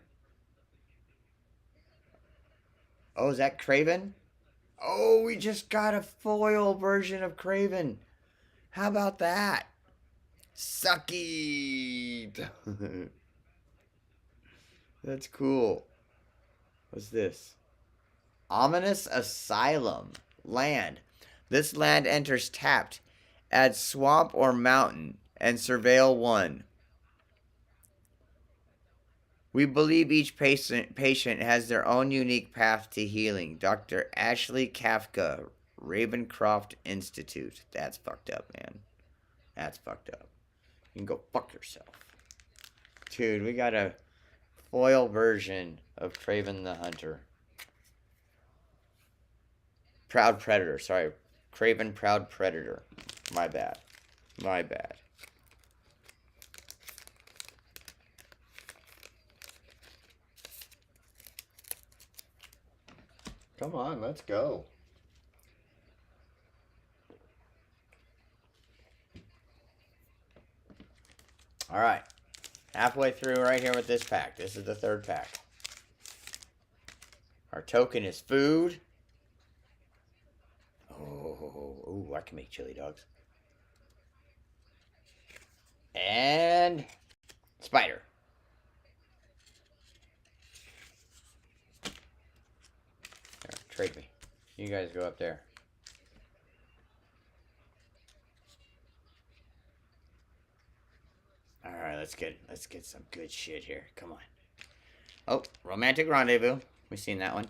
Oh, is that Craven? Oh, we just got a foil version of Craven. How about that? Sucky. That's cool. What's this? Ominous Asylum. Land. This land enters tapped. Add swamp or mountain and surveil one. We believe each patient has their own unique path to healing. Dr. Ashley Kafka, Ravencroft Institute. That's fucked up, man. That's fucked up. You can go fuck yourself. Dude, we got a foil version of Craven the Hunter. Proud Predator. Sorry. Craven Proud Predator. My bad. My bad. Come on, let's go. All right. Halfway through right here with this pack. This is the third pack. Our token is food. Oh, I can make chili dogs. And spider. There, trade me. You guys go up there. All right, let's get some good shit here. Come on. Oh, Romantic Rendezvous. We've seen that one.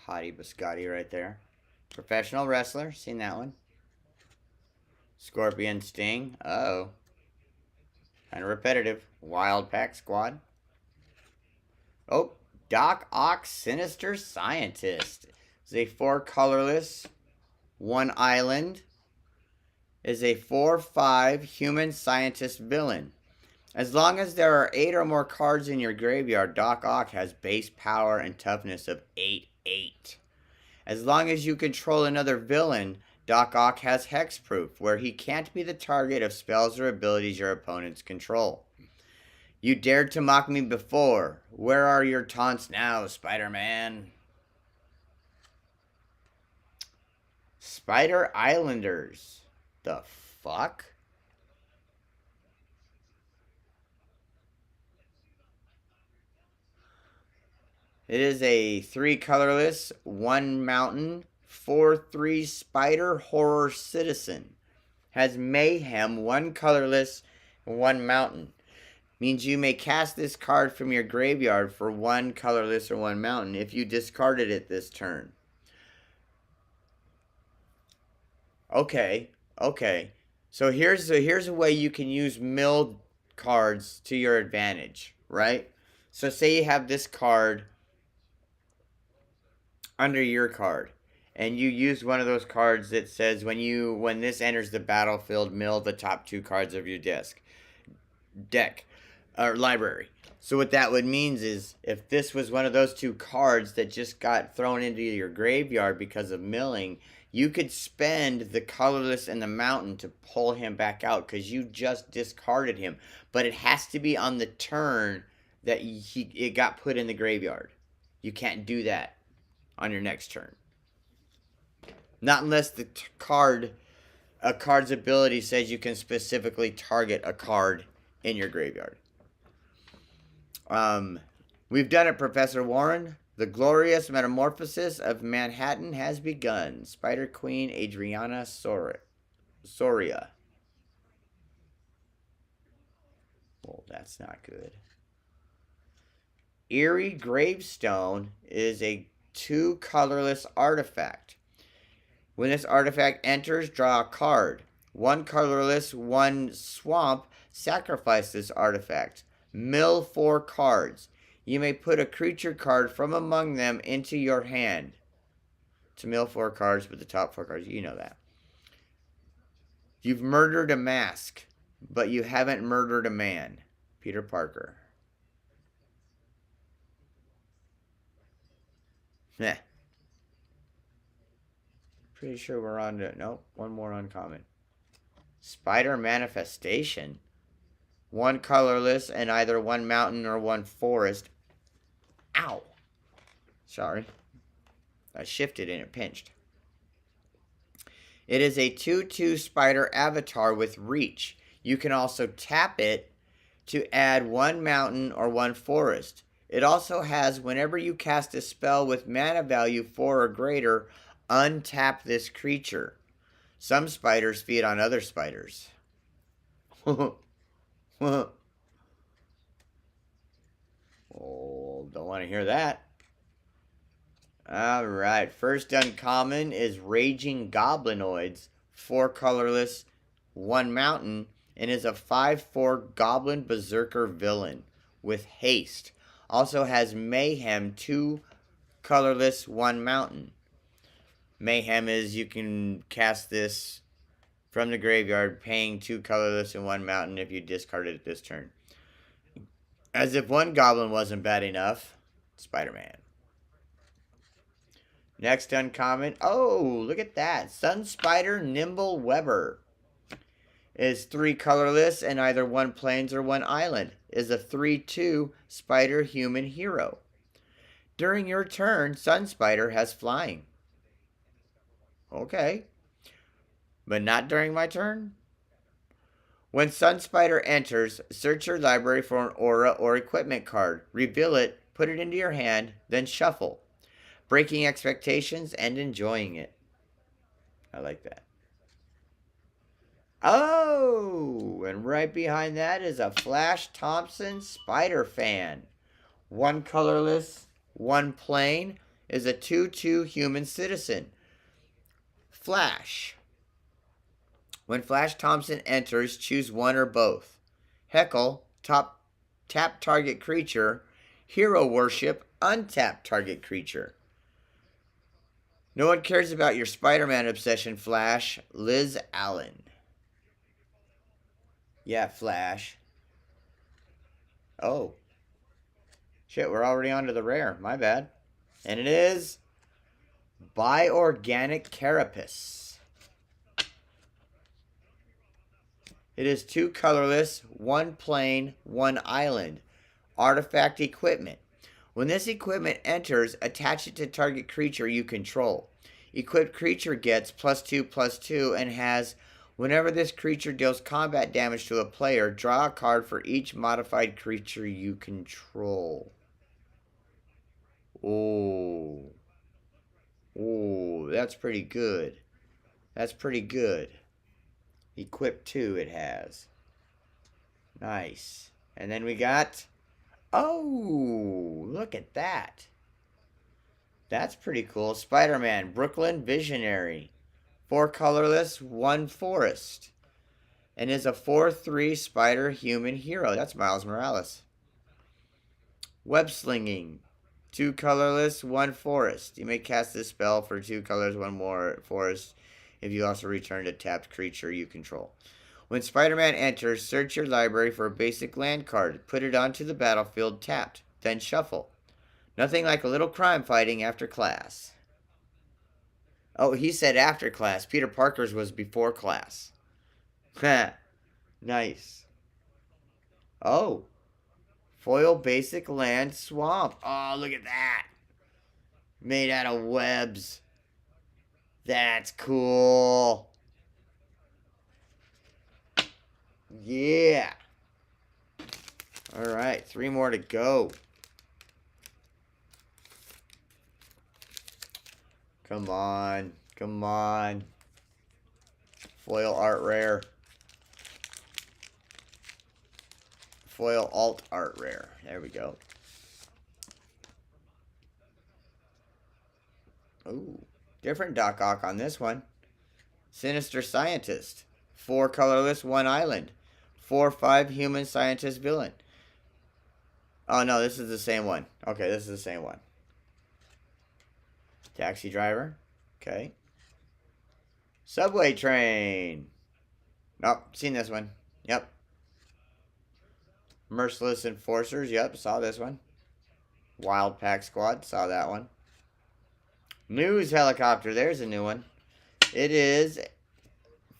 Hottie Biscotti right there. Professional Wrestler. Seen that one. Scorpion Sting. Uh-oh. Kind of repetitive. Wild Pack Squad. Oh, Doc Ock Sinister Scientist. Is a 4 colorless, 1 island. Is a 4/5 human scientist villain. As long as there are 8 or more cards in your graveyard, Doc Ock has base power and toughness of 8/8. As long as you control another villain, Doc Ock has hexproof, where he can't be the target of spells or abilities your opponents control. You dared to mock me before. Where are your taunts now, Spider-Man? Spider Islanders. The fuck? It is a 3 colorless, 1 mountain, 4/3 spider horror citizen. Has mayhem, 1 colorless, 1 mountain. Means you may cast this card from your graveyard for 1 colorless or 1 mountain if you discarded it this turn. Okay. So here's a way you can use milled cards to your advantage, right? So say you have this card under your card, and you use one of those cards that says when this enters the battlefield, mill the top 2 cards of your deck or library. So what that would mean is if this was one of those 2 cards that just got thrown into your graveyard because of milling, You could spend the colorless and the mountain to pull him back out because you just discarded him. But it has to be on the turn that it got put in the graveyard. You can't do that on your next turn. Not unless the a card's ability says you can specifically target a card in your graveyard. We've done it, Professor Warren. The glorious metamorphosis of Manhattan has begun. Spider Queen Adriana Soria. Well, that's not good. Eerie Gravestone is a 2 colorless artifact. When this artifact enters, draw a card. 1 colorless, 1 swamp. Sacrifice this artifact. Mill 4 cards. You may put a creature card from among them into your hand. To mill 4 cards with the top 4 cards. You know that. You've murdered a mask, but you haven't murdered a man. Peter Parker. Meh. Pretty sure we're on to... Nope, one more uncommon. Spider Manifestation. 1 colorless and either 1 mountain or 1 forest. Ow. Sorry. I shifted and it pinched. It is a 2/2 spider avatar with reach. You can also tap it to add 1 mountain or 1 forest. It also has, whenever you cast a spell with mana value 4 or greater, untap this creature. Some spiders feed on other spiders. Oh, don't want to hear that. Alright, first uncommon is Raging Goblinoids. 4 colorless, 1 mountain, and is a 5/4 Goblin Berserker villain with haste. Also has Mayhem, 2 colorless, 1 mountain. Mayhem is you can cast this from the graveyard, paying 2 colorless and 1 mountain if you discard it at this turn. As if 1 goblin wasn't bad enough, Spider-Man. Next uncommon. Oh, look at that. Sun Spider Nimble Webber. Is 3 colorless and either 1 plains or 1 island. Is a 3/2 spider human hero. During your turn, Sun Spider has flying. Okay. But not during my turn? When Sun Spider enters, search your library for an aura or equipment card. Reveal it, put it into your hand, then shuffle. Breaking expectations and enjoying it. I like that. Oh, and right behind that is a Flash Thompson Spider Fan. 1 colorless, 1 plain, is a 2/2 human citizen. Flash. When Flash Thompson enters, choose 1 or both. Heckle, tap target creature. Hero Worship, untap target creature. No one cares about your Spider-Man obsession, Flash. Liz Allen. Yeah, Flash. Oh. Shit, we're already on to the rare. My bad. And it is Bi-Organic Carapace. It is 2 colorless, 1 plain, 1 island. Artifact equipment. When this equipment enters, attach it to target creature you control. Equipped creature gets +2/+2 and has, whenever this creature deals combat damage to a player, draw a card for each modified creature you control. Oh. Oh, that's pretty good. That's pretty good. Equip 2 it has. Nice. And then we got... Oh, look at that. That's pretty cool. Spider-Man, Brooklyn Visionary. 4 colorless, 1 forest. And is a 4/3 spider human hero. That's Miles Morales. Web Slinging. 2 colorless, 1 forest. You may cast this spell for 2 colors, 1 more forest. If you also return a tapped creature you control. When Spider-Man enters, search your library for a basic land card. Put it onto the battlefield tapped. Then shuffle. Nothing like a little crime fighting after class. Oh, he said after class. Peter Parker's was before class. Nice. Oh, foil basic land swamp. Oh, look at that. Made out of webs. That's cool. Yeah. All right, 3 more to go. Come on. Come on. Foil art rare. Foil alt art rare. There we go. Ooh. Different Doc Ock on this one. Sinister Scientist. 4 colorless, 1 island. 4/5 human scientist villain. Oh no, this is the same one. Okay, this is the same one. Taxi driver. Okay. Subway train. Nope, seen this one. Yep. Merciless enforcers. Yep, saw this one. Wild Pack Squad. Saw that one. News helicopter. There's a new one. It is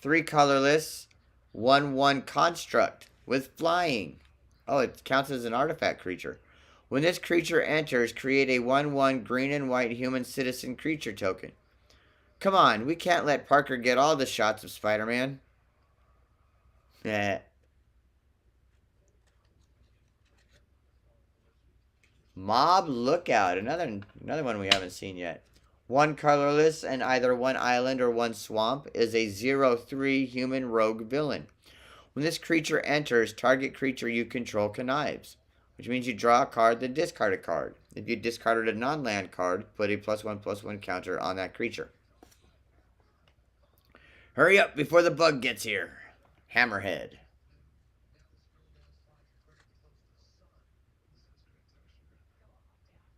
3 colorless, 1/1 construct with flying. Oh, it counts as an artifact creature. When this creature enters, create a 1/1 green and white human citizen creature token. Come on, we can't let Parker get all the shots of Spider-Man. Mob Lookout. Another one we haven't seen yet. 1 colorless and either 1 island or 1 swamp is a 0/3 human rogue villain. When this creature enters, target creature you control connives, which means you draw a card, then discard a card. If you discarded a non-land card, put a +1/+1 counter on that creature. Hurry up before the bug gets here. Hammerhead.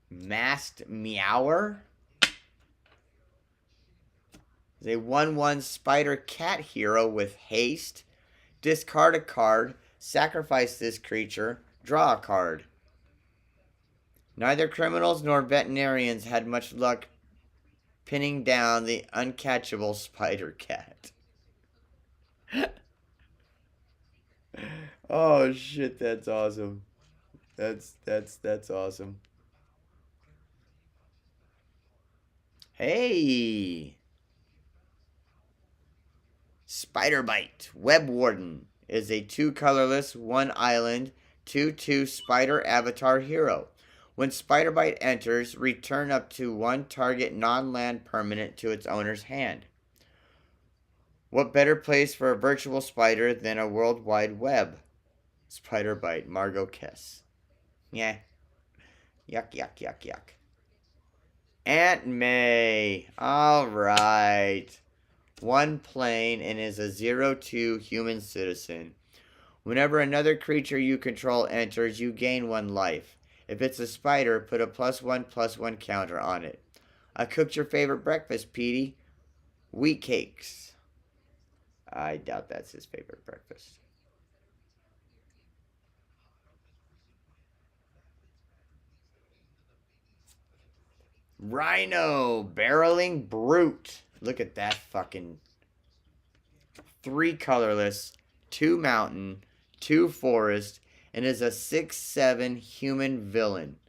Masked Meower is a 1/1 spider cat hero with haste. Discard a card, sacrifice this creature, draw a card. Neither criminals nor veterinarians had much luck pinning down the uncatchable spider cat. Oh shit, that's awesome. That's awesome. Hey! Spiderbite. Web Warden is a 2 colorless, 1 island, 2/2 spider avatar hero. When Spiderbite enters, return up to 1 target non-land permanent to its owner's hand. What better place for a virtual spider than a worldwide web? Spiderbite, Margot Kess. Yeah. Yuck, yuck, yuck, yuck. Aunt May. Alright. 1 plane and is a 0/2 human citizen. Whenever another creature you control enters, you gain 1 life. If it's a spider, put a +1/+1 counter on it. I cooked your favorite breakfast, Petey. Wheat cakes. I doubt that's his favorite breakfast. Rhino. Barreling Brute. Look at that fucking 3 colorless, 2 mountain, 2 forest, and is a 6/7 human villain.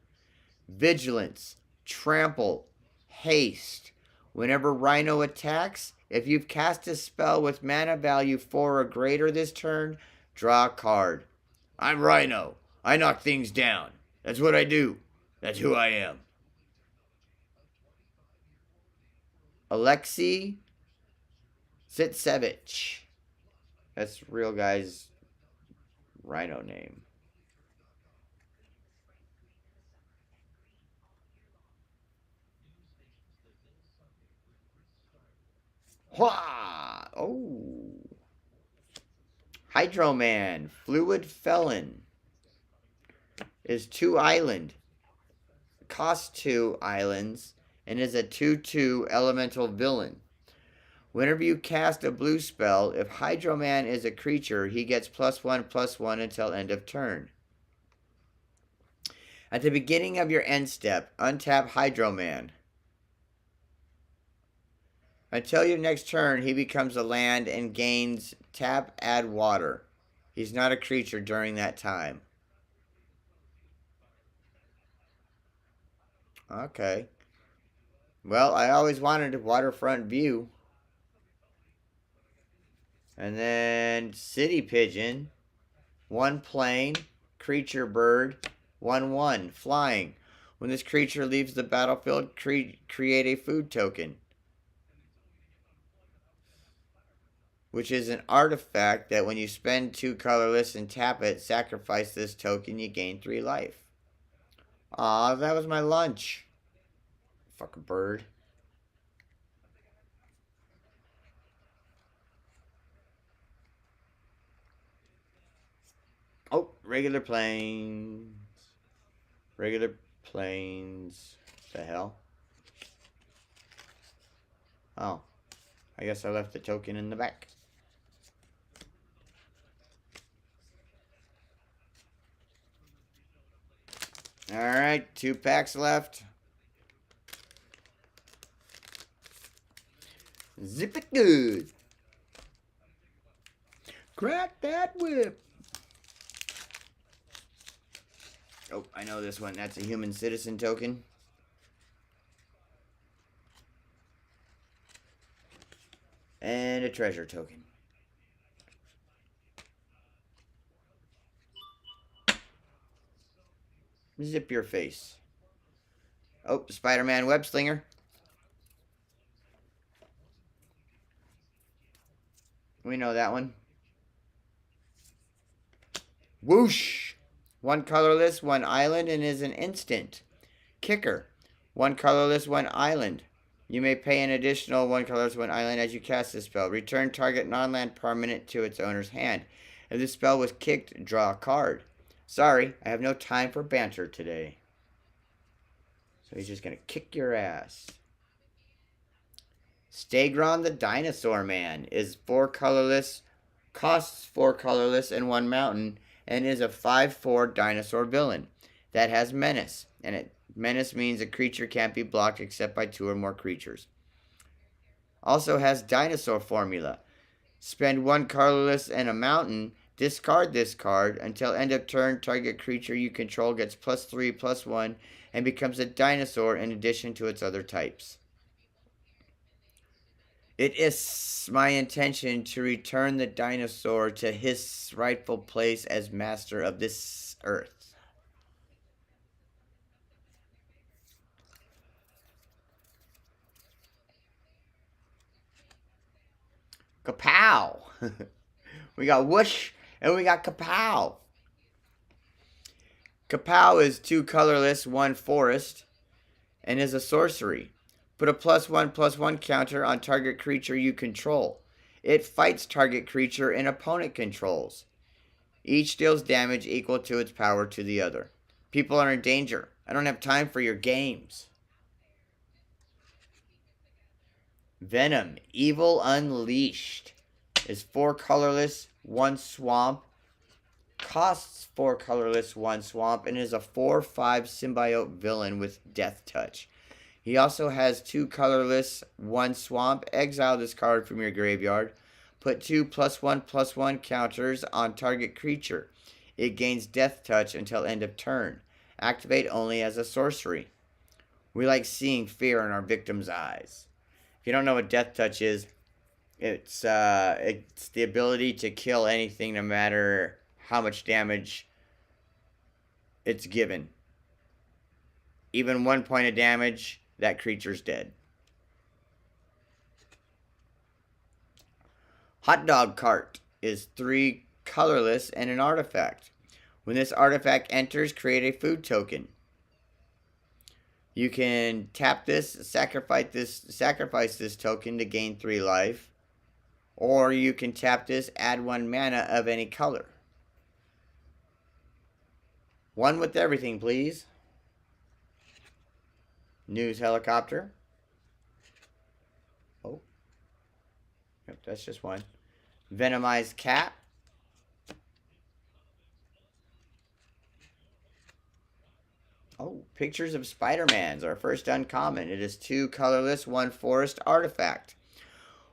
Vigilance, trample, haste. Whenever Rhino attacks, if you've cast a spell with mana value 4 or greater this turn, draw a card. I'm Rhino. I knock things down. That's what I do. That's who I am. Alexei Sitsevich. That's real guy's Rhino name. Hwah! Oh. Hydro-Man. Fluid Felon. Is 2 island. Costs 2 islands. And is a 2/2 elemental villain. Whenever you cast a blue spell, if Hydro-Man is a creature, he gets +1/+1 until end of turn. At the beginning of your end step, untap Hydro-Man. Until your next turn, he becomes a land and gains tap, add water. He's not a creature during that time. Okay. Well, I always wanted a waterfront view. And then City Pigeon. 1 plane. Creature bird. 1/1. Flying. When this creature leaves the battlefield, create a food token, which is an artifact that when you spend 2 colorless and tap it, sacrifice this token, you gain 3 life. Aw, that was my lunch. Fucking bird. Oh, regular planes. Regular planes. The hell? Oh. I guess I left the token in the back. Alright, 2 packs left. Zip it good. Crack that whip. Oh, I know this one. That's a human citizen token. And a treasure token. Zip your face. Oh, Spiderman web slinger. We know that one. Whoosh! 1 colorless, 1 island, and is an instant. Kicker. 1 colorless, 1 island. You may pay an additional 1 colorless, 1 island as you cast this spell. Return target non-land permanent to its owner's hand. If this spell was kicked, draw a card. Sorry, I have no time for banter today. So he's just going to kick your ass. Stegron the Dinosaur Man is 4 colorless, costs 4 colorless and 1 mountain, and is a 5/4 dinosaur villain that has menace. And menace means a creature can't be blocked except by 2 or more creatures. Also has dinosaur formula. Spend 1 colorless and a mountain. Discard this card. Until end of turn, target creature you control gets +3/+1 and becomes a dinosaur in addition to its other types. It is my intention to return the dinosaur to his rightful place as master of this earth. Kapow! We got whoosh and we got kapow. Kapow is 2 colorless, 1 forest, and is a sorcery. Put a +1/+1 counter on target creature you control. It fights target creature an opponent controls. Each deals damage equal to its power to the other. People are in danger. I don't have time for your games. Venom, Evil Unleashed, is 4 colorless, 1 swamp. Costs 4 colorless, 1 swamp, and is a 4/5 symbiote villain with death touch. He also has 2 colorless, 1 swamp. Exile this card from your graveyard. Put 2 +1/+1 counters on target creature. It gains death touch until end of turn. Activate only as a sorcery. We like seeing fear in our victims' eyes. If you don't know what death touch is, it's the ability to kill anything no matter how much damage it's given. Even 1 point of damage, that creature's dead. Hot Dog Cart is 3 colorless and an artifact. When this artifact enters, create a food token. You can tap this, sacrifice this token to gain 3 life. Or you can tap this, add 1 mana of any color. 1 with everything, please. News helicopter. Oh. Yep, that's just 1. Venomized cat. Oh, Pictures of Spiderman's our first uncommon. It is 2 colorless, 1 forest artifact.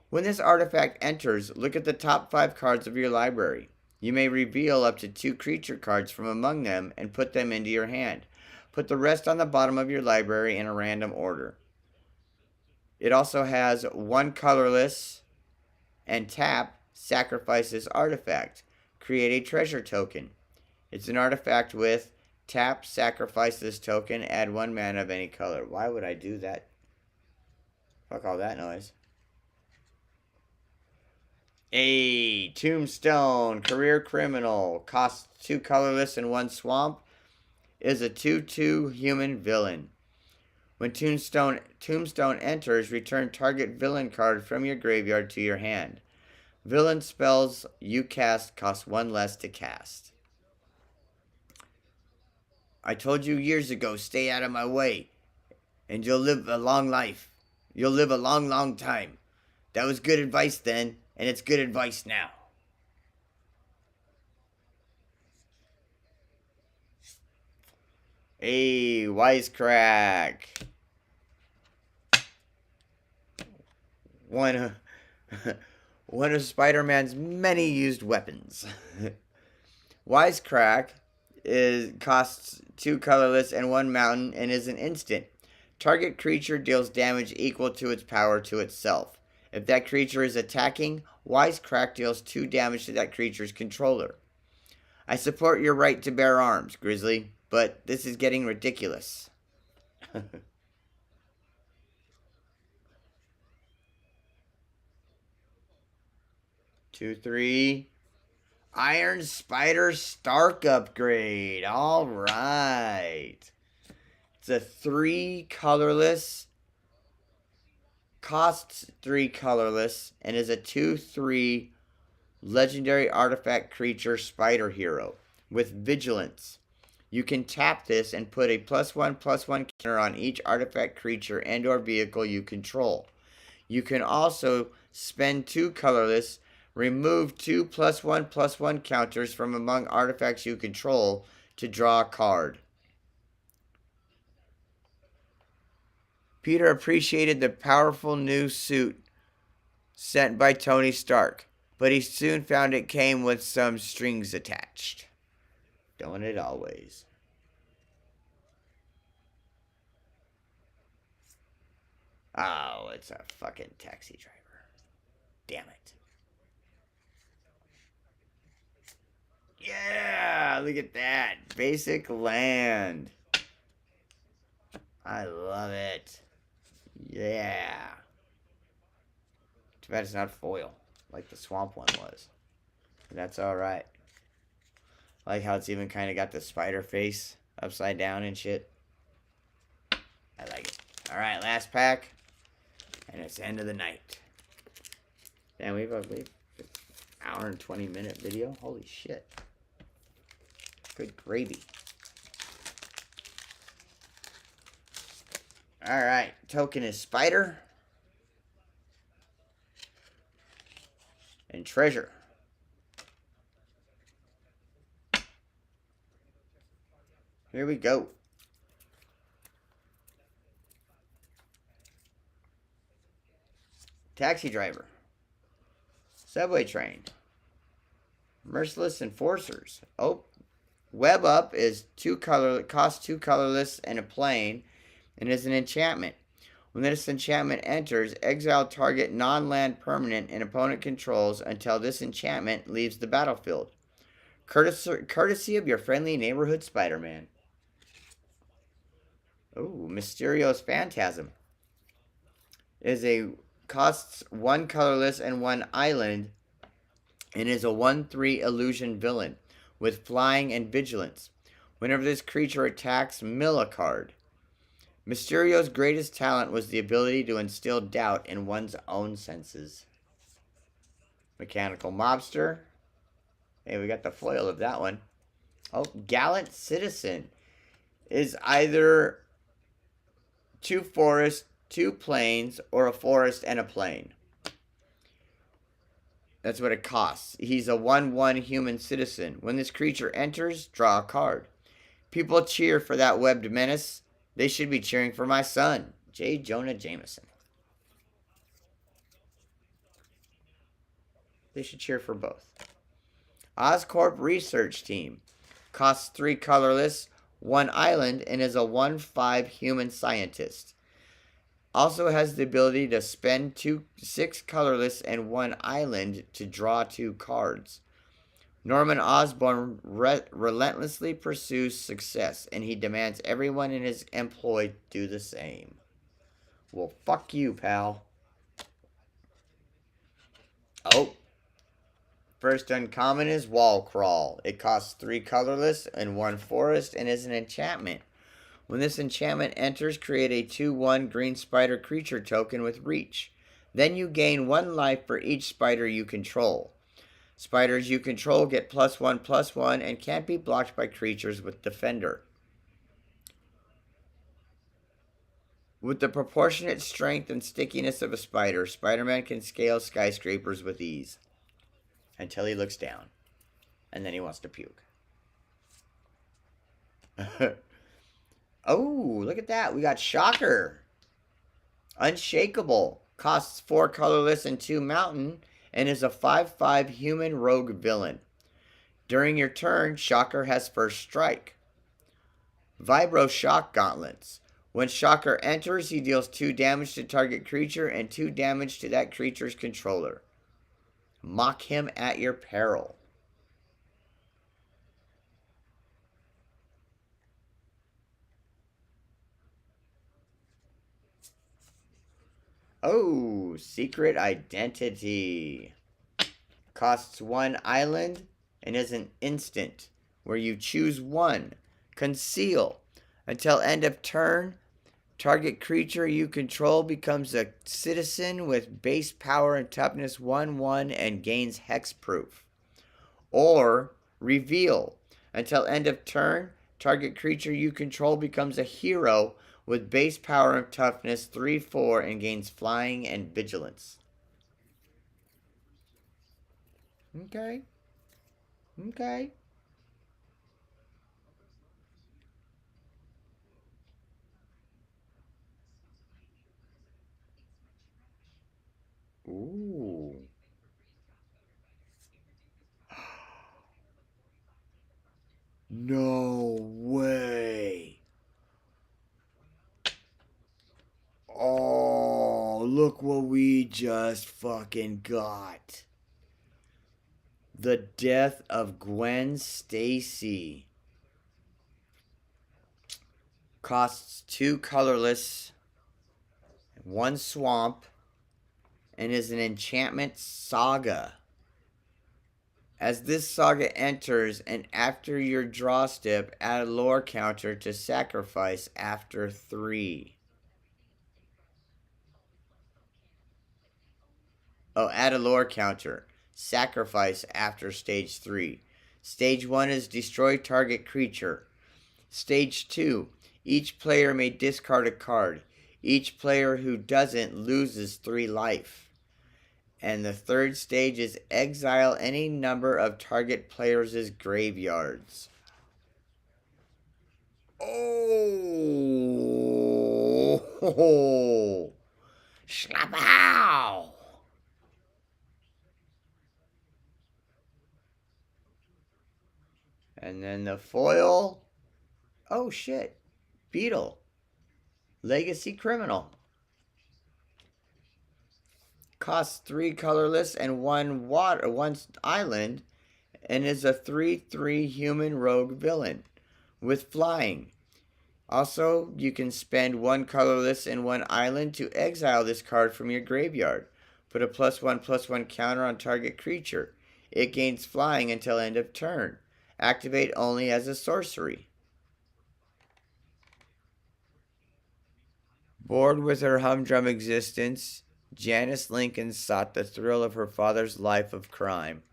When this artifact enters, look at the top 5 cards of your library. You may reveal up to 2 creature cards from among them and put them into your hand. Put the rest on the bottom of your library in a random order. It also has 1 colorless and tap, sacrifice this artifact. Create a treasure token. It's an artifact with tap, sacrifice this token, add 1 mana of any color. Why would I do that? Fuck all that noise. A Tombstone, Career Criminal, costs 2 colorless and 1 swamp, is a 2/2 human villain. When Tombstone enters, return target villain card from your graveyard to your hand. Villain spells you cast cost 1 less to cast. I told you years ago, stay out of my way, and you'll live a long life. You'll live a long, long time. That was good advice then, and it's good advice now. Hey, Wisecrack. One of Spider-Man's many used weapons. Wisecrack costs 2 colorless and 1 mountain and is an instant. Target creature deals damage equal to its power to itself. If that creature is attacking, Wisecrack deals 2 damage to that creature's controller. I support your right to bear arms, Grizzly, but this is getting ridiculous. 2/3. Iron Spider Stark upgrade. All right. It's a 3 colorless. Costs 3 colorless. And is a 2/3 legendary artifact creature spider hero with vigilance. You can tap this and put a +1/+1 counter on each artifact creature and or vehicle you control. You can also spend 2 colorless, remove 2 +1/+1 counters from among artifacts you control to draw a card. Peter appreciated the powerful new suit sent by Tony Stark, but he soon found it came with some strings attached. Don't it always? Oh, it's a fucking taxi driver. Damn it. Yeah, look at that. Basic land. I love it. Yeah. Too bad it's not foil, like the swamp one was. But that's alright. I like how it's even kind of got the spider face upside down and shit. I like it. Alright, last pack. And it's the end of the night. Damn, we've an hour and 20-minute video. Holy shit. Good gravy. Alright, token is Spider. And Treasure. Here we go. Taxi driver. Subway train. Merciless enforcers. Oh, web up is costs 2 colorless and a plain, and is an enchantment. When this enchantment enters, exile target non-land permanent and opponent controls until this enchantment leaves the battlefield. Courtesy of your friendly neighborhood Spider-Man. Ooh, Mysterio's Phantasm. Costs 1 colorless and 1 island, and is a 1/3 illusion villain with flying and vigilance. Whenever this creature attacks, mill a card. Mysterio's greatest talent was the ability to instill doubt in one's own senses. Mechanical Mobster. Hey, we got the foil of that one. Oh, Gallant Citizen is either 2 forests, 2 plains, or a forest and a plain. That's what it costs. He's a 1/1 human citizen. When this creature enters, draw a card. People cheer for that webbed menace. They should be cheering for my son, J. Jonah Jameson. They should cheer for both. Oscorp Research Team. Costs 3 colorless, 1 island, and is a 1/5 human scientist. Also has the ability to spend 6 colorless and 1 island to draw 2 cards. Norman Osborn relentlessly pursues success, and he demands everyone in his employ do the same. Well, fuck you, pal. Oh. First uncommon is Wall Crawl. It costs 3 colorless and 1 forest and is an enchantment. When this enchantment enters, create a 2/1 green spider creature token with reach. Then you gain 1 life for each spider you control. Spiders you control get +1/+1 and can't be blocked by creatures with Defender. With the proportionate strength and stickiness of a spider, Spiderman can scale skyscrapers with ease. Until he looks down. And then he wants to puke. Oh, look at that. We got Shocker. Unshakable. Costs 4 colorless and 2 mountain. And is a 5/5 human rogue villain. During your turn, Shocker has first strike. Vibro Shock Gauntlets. When Shocker enters, he deals 2 damage to target creature and 2 damage to that creature's controller. Mock him at your peril. Oh, Secret Identity. Costs 1 island and is an instant where you choose 1. Conceal. Until end of turn, target creature you control becomes a citizen with base power and toughness 1/1 and gains hexproof. Or Reveal. Until end of turn, target creature you control becomes a hero with base power and toughness 3/4 and gains flying and vigilance. Okay. Okay. Ooh. No way. Oh, look what we just fucking got. The death of Gwen Stacy. Costs 2 colorless, 1 swamp, and is an enchantment saga. As this saga enters, and after your draw step, add a lore counter to sacrifice after 3. Oh, add a lore counter. Sacrifice after stage 3. Stage 1 is destroy target creature. Stage 2, each player may discard a card. Each player who doesn't loses 3 life. And the third stage is exile any number of target players' graveyards. Oh! Schlapow! And then the foil. Oh shit. Beetle. Legacy Criminal. Costs 3 colorless and 1 island, and is a 3/3 human rogue villain with flying. Also, you can spend 1 colorless and 1 island to exile this card from your graveyard. Put a +1/+1 counter on target creature. It gains flying until end of turn. Activate only as a sorcery. Bored with her humdrum existence, Janice Lincoln sought the thrill of her father's life of crime.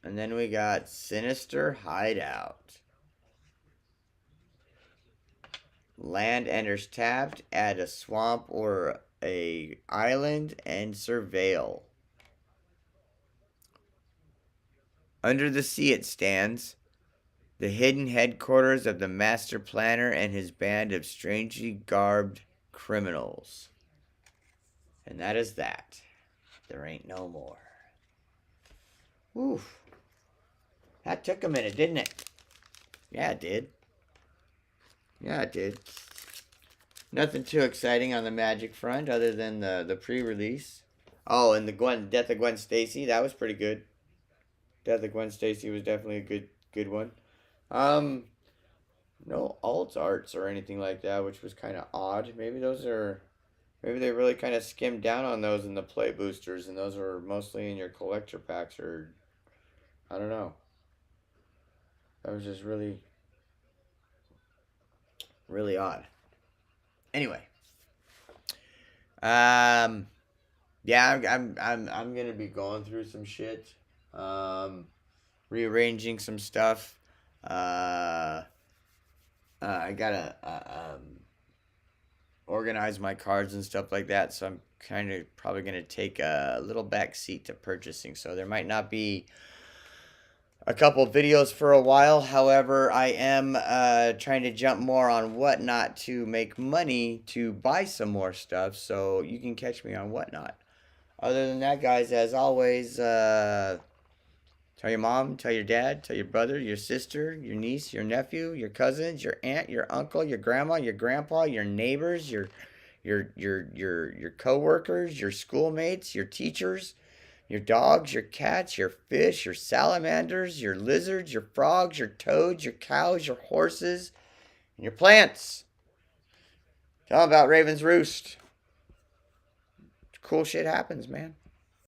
And then we got Sinister Hideout. Land enters tapped, add a swamp or a island, and surveil. Under the sea it stands. The hidden headquarters of the master planner and his band of strangely garbed criminals. And that is that. There ain't no more. Oof. That took a minute, didn't it? Yeah, it did. Yeah, it did. Nothing too exciting on the Magic front other than the pre-release. Oh, and the Death of Gwen Stacy, that was pretty good. Death of Gwen Stacy was definitely a good one. No alt arts or anything like that, which was kind of odd. Maybe they really kind of skimmed down on those in the play boosters, and those are mostly in your collector packs, or I don't know. That was just really, really odd. Anyway, yeah, I'm gonna be going through some shit, rearranging some stuff. I gotta organize my cards and stuff like that, so I'm kind of probably gonna take a little back seat to purchasing. So there might not be a couple videos for a while. However, I am trying to jump more on Whatnot to make money to buy some more stuff. So you can catch me on Whatnot. Other than that, guys, as always, tell your mom, tell your dad, tell your brother, your sister, your niece, your nephew, your cousins, your aunt, your uncle, your grandma, your grandpa, your neighbors, your coworkers, your schoolmates, your teachers, your dogs, your cats, your fish, your salamanders, your lizards, your frogs, your toads, your cows, your horses, and your plants. Tell them about Raven's Roost. Cool shit happens, man.